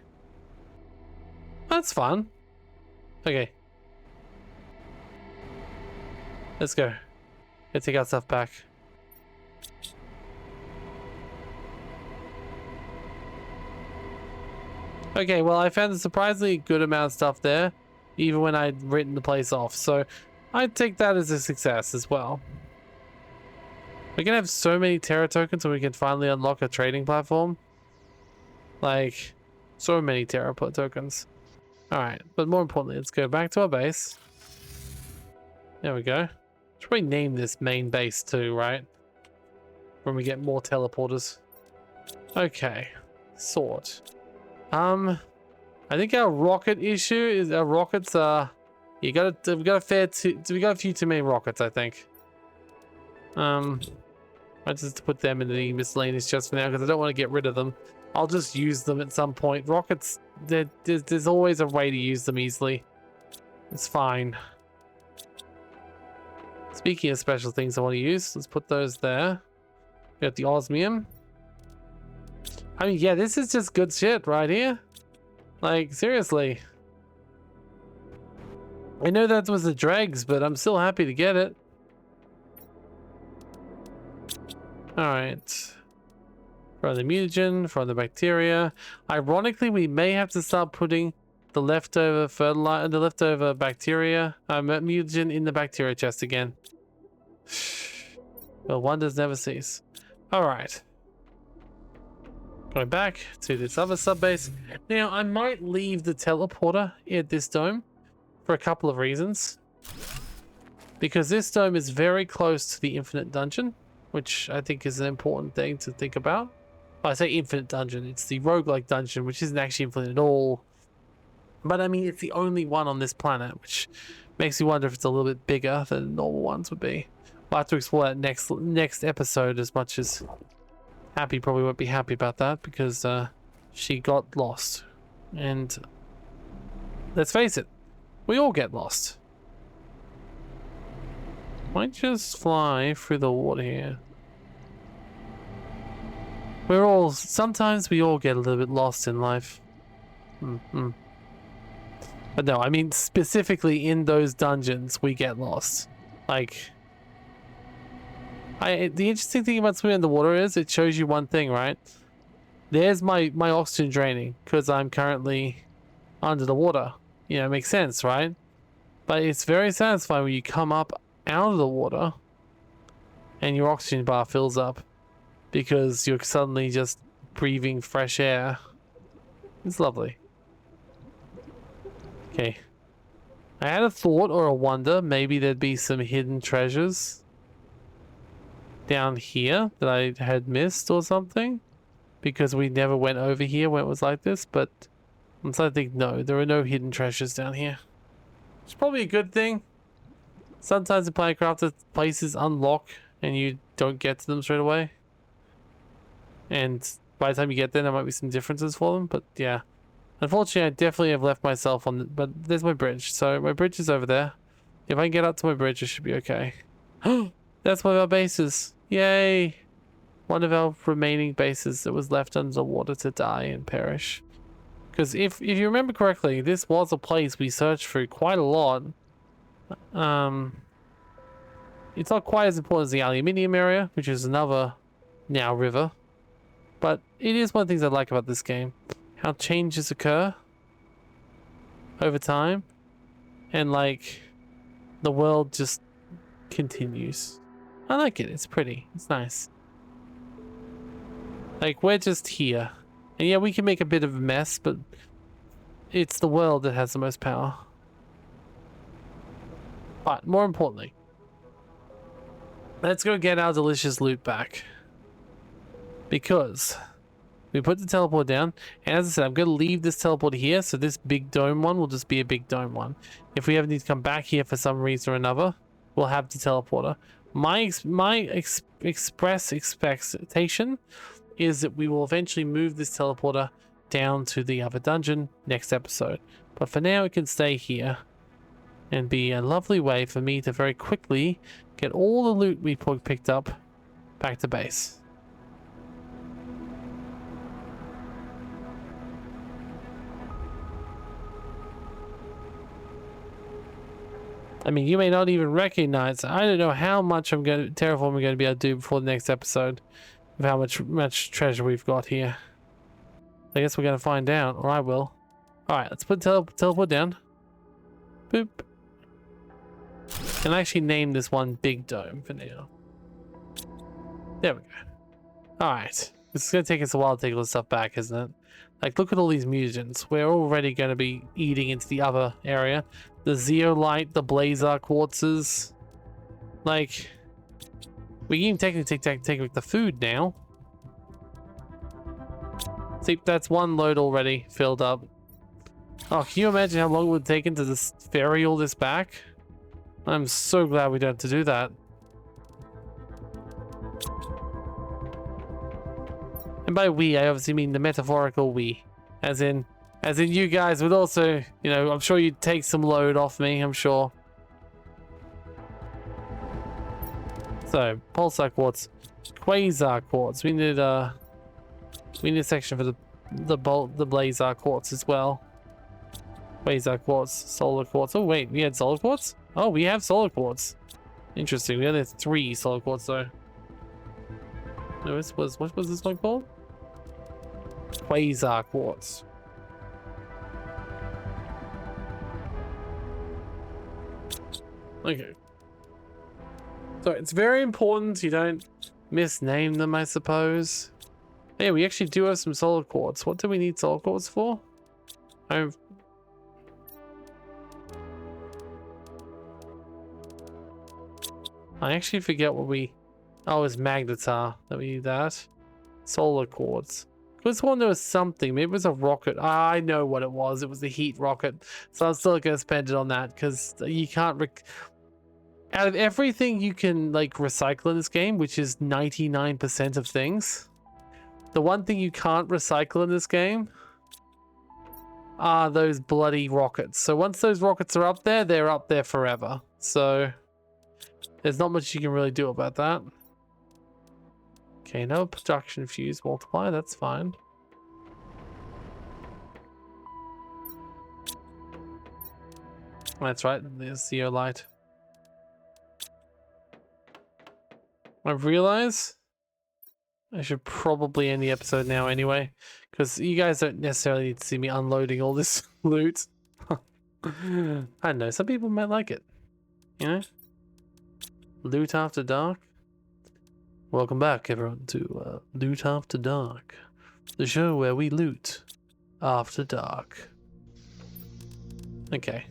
That's fun. Okay. Let's go. Let's take our stuff back. Okay, well, I found a surprisingly good amount of stuff there, even when I'd written the place off, so I'd take that as a success as well. We're gonna have so many Terra tokens so we can finally unlock a trading platform. Like, so many Terra tokens. Alright, but more importantly, let's go back to our base. There we go. Should we name this main base too, right? When we get more teleporters. Okay, sort. I think our rocket issue is our rockets are. We've got a few too many rockets, I think. I just put them in the miscellaneous just for now because I don't want to get rid of them. I'll just use them at some point. Rockets, there's always a way to use them easily. It's fine. Speaking of special things I want to use, let's put those there. We got the osmium. I mean, yeah, this is just good shit right here. Like, seriously. I know that was the dregs, but I'm still happy to get it. Alright. From the mutagen, from the bacteria. Ironically, we may have to start putting the leftover fertilizer, the leftover bacteria, mutagen in the bacteria chest again. Well, wonders never cease. Alright. Going back to this other subbase. Now, I might leave the teleporter at this dome for a couple of reasons. Because this dome is very close to the infinite dungeon, which I think is an important thing to think about. Well, I say infinite dungeon, it's the roguelike dungeon, which isn't actually infinite at all. But I mean, it's the only one on this planet, which makes me wonder if it's a little bit bigger than normal ones would be. We'll have to explore that next episode, as much as Happy probably won't be happy about that, because she got lost. And let's face it, we all get lost. Might just fly through the water here. Sometimes we all get a little bit lost in life. But no, I mean specifically in those dungeons we get lost. Like, the interesting thing about swimming in the water is it shows you one thing, right? There's my oxygen draining because I'm currently under the water. You know, it makes sense, right? But it's very satisfying when you come up out of the water and your oxygen bar fills up because you're suddenly just breathing fresh air. It's lovely. Okay. I had a thought or a wonder maybe there'd be some hidden treasures down here that I had missed or something because we never went over here when it was like this, but I'm starting to think no, there are no hidden treasures down here. It's probably a good thing. Sometimes in Planetcraft places unlock and you don't get to them straight away. And by the time you get there might be some differences for them, but yeah. Unfortunately, I definitely have left myself on but there's my bridge. So my bridge is over there. If I can get up to my bridge, it should be okay. That's one of our bases. Yay! One of our remaining bases that was left under the water to die and perish. Because if you remember correctly, this was a place we searched through quite a lot. It's not quite as important as the aluminium area, which is another now river. But it is one of the things I like about this game. How changes occur over time. And like, the world just continues. I like it. It's pretty. It's nice. Like, we're just here. And yeah, we can make a bit of a mess, but it's the world that has the most power. But more importantly, let's go get our delicious loot back. Because we put the teleport down, and as I said, I'm going to leave this teleport here, so this big dome one will just be a big dome one. If we ever need to come back here for some reason or another, we'll have the teleporter. My express expectation is that we will eventually move this teleporter down to the other dungeon next episode. But for now, it can stay here and be a lovely way for me to very quickly get all the loot we picked up back to base. I mean, you may not even recognize. I don't know how much Terraform I'm going to be able to do before the next episode. Of how much treasure we've got here. I guess we're going to find out, or I will. Alright, let's put teleport down. Boop. And actually name this one Big Dome for now. There we go. Alright. It's going to take us a while to take all this stuff back, isn't it? Like, look at all these mutants. We're already going to be eating into the other area. The zeolite, the blazar quartzes. Like, we can even technically take the food now. See, that's one load already filled up. Oh, can you imagine how long it would have taken to just ferry all this back? I'm so glad we don't have to do that. And by we, I obviously mean the metaphorical we. As in you guys would also, you know, I'm sure you'd take some load off me, I'm sure. So, pulsar quartz, quasar quartz. We need a section for the blazar quartz as well. Quasar quartz, solar quartz. Oh wait, we had solar quartz? Oh, we have solar quartz. Interesting. We only had 3 solar quartz though. No, what was this one called? Quasar quartz. Okay. So it's very important you don't misname them, I suppose. Yeah, we actually do have some solar quartz. What do we need solar quartz for? I actually forget what we... Oh, it's magnetar that we need that. Solar quartz. This one there was something. Maybe it was a rocket. I know what it was. It was the heat rocket. So I'm still going to spend it on that because you can't... Out of everything you can like recycle in this game, which is 99% of things, the one thing you can't recycle in this game are those bloody rockets. So once those rockets are up there, they're up there forever. So there's not much you can really do about that. Okay, no production fuse multiply, that's fine. That's right, there's zeolite. I realize I should probably end the episode now anyway, because you guys don't necessarily need to see me unloading all this loot. I don't know, some people might like it, you know? Loot After Dark. Welcome back, everyone, to Loot After Dark, the show where we loot after dark. Okay.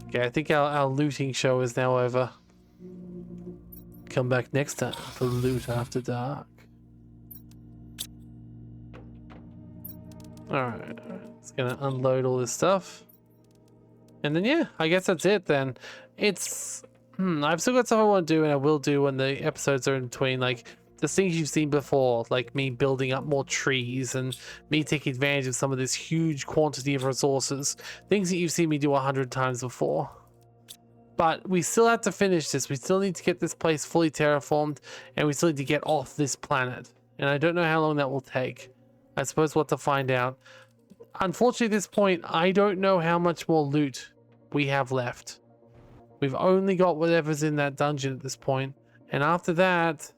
Okay, I think our looting show is now over. Come back next time for Loot After Dark. Alright, it's gonna unload all this stuff. And then yeah, I guess that's it then. It's... I've still got stuff I want to do, and I will do when the episodes are in between, like the things you've seen before, like me building up more trees and me taking advantage of some of this huge quantity of resources. Things that you've seen me do 100 times before. But we still have to finish this. We still need to get this place fully terraformed, and we still need to get off this planet. And I don't know how long that will take. I suppose we'll have to find out. Unfortunately, at this point, I don't know how much more loot we have left. We've only got whatever's in that dungeon at this point. And after that,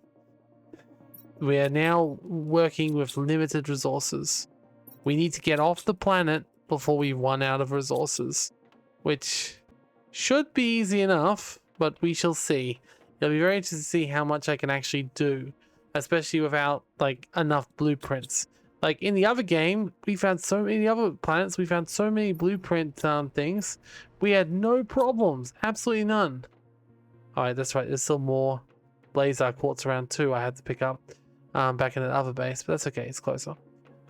we are now working with limited resources. We need to get off the planet before we run out of resources, which should be easy enough, but we shall see. It'll be very interesting to see how much I can actually do, especially without like enough blueprints. Like in the other game, we found so many other planets, we found so many blueprint things. We had no problems, absolutely none. Alright, that's right, there's still more Blazar quartz around too I had to pick up back in the other base, but that's okay, it's closer.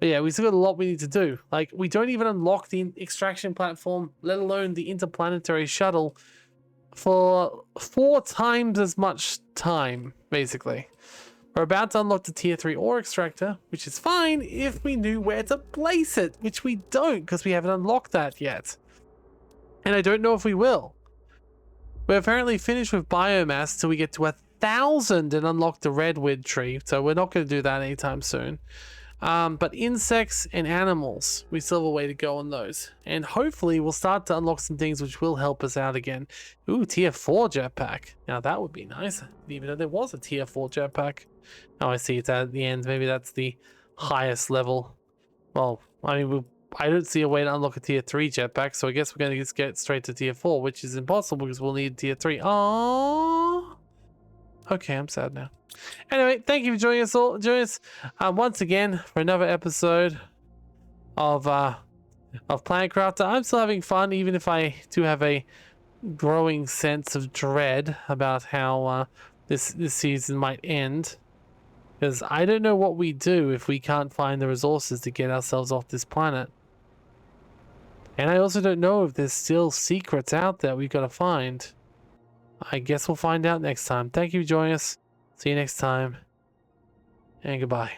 But yeah, we still got a lot we need to do. Like, we don't even unlock the extraction platform, let alone the interplanetary shuttle, for 4 times as much time, basically. We're about to unlock the tier 3 ore extractor, which is fine if we knew where to place it, which we don't because we haven't unlocked that yet. And I don't know if we will. We're apparently finished with biomass till we get to 1,000 and unlock the redwood tree, so we're not going to do that anytime soon. But insects and animals, we still have a way to go on those. And hopefully we'll start to unlock some things which will help us out again. Ooh, tier 4 jetpack. Now that would be nice. I didn't even know there was a tier 4 jetpack. Oh, I see it's at the end. Maybe that's the highest level. Well, I mean, I don't see a way to unlock a tier 3 jetpack, so I guess we're going to just get straight to tier 4, which is impossible because we'll need tier 3. Aww. Okay, I'm sad now. Anyway, thank you for joining us once again for another episode of Planet Crafter. I'm still having fun, even if I do have a growing sense of dread about how this season might end. Because I don't know what we do if we can't find the resources to get ourselves off this planet. And I also don't know if there's still secrets out there we've got to find. I guess we'll find out next time. Thank you for joining us. See you next time. And goodbye.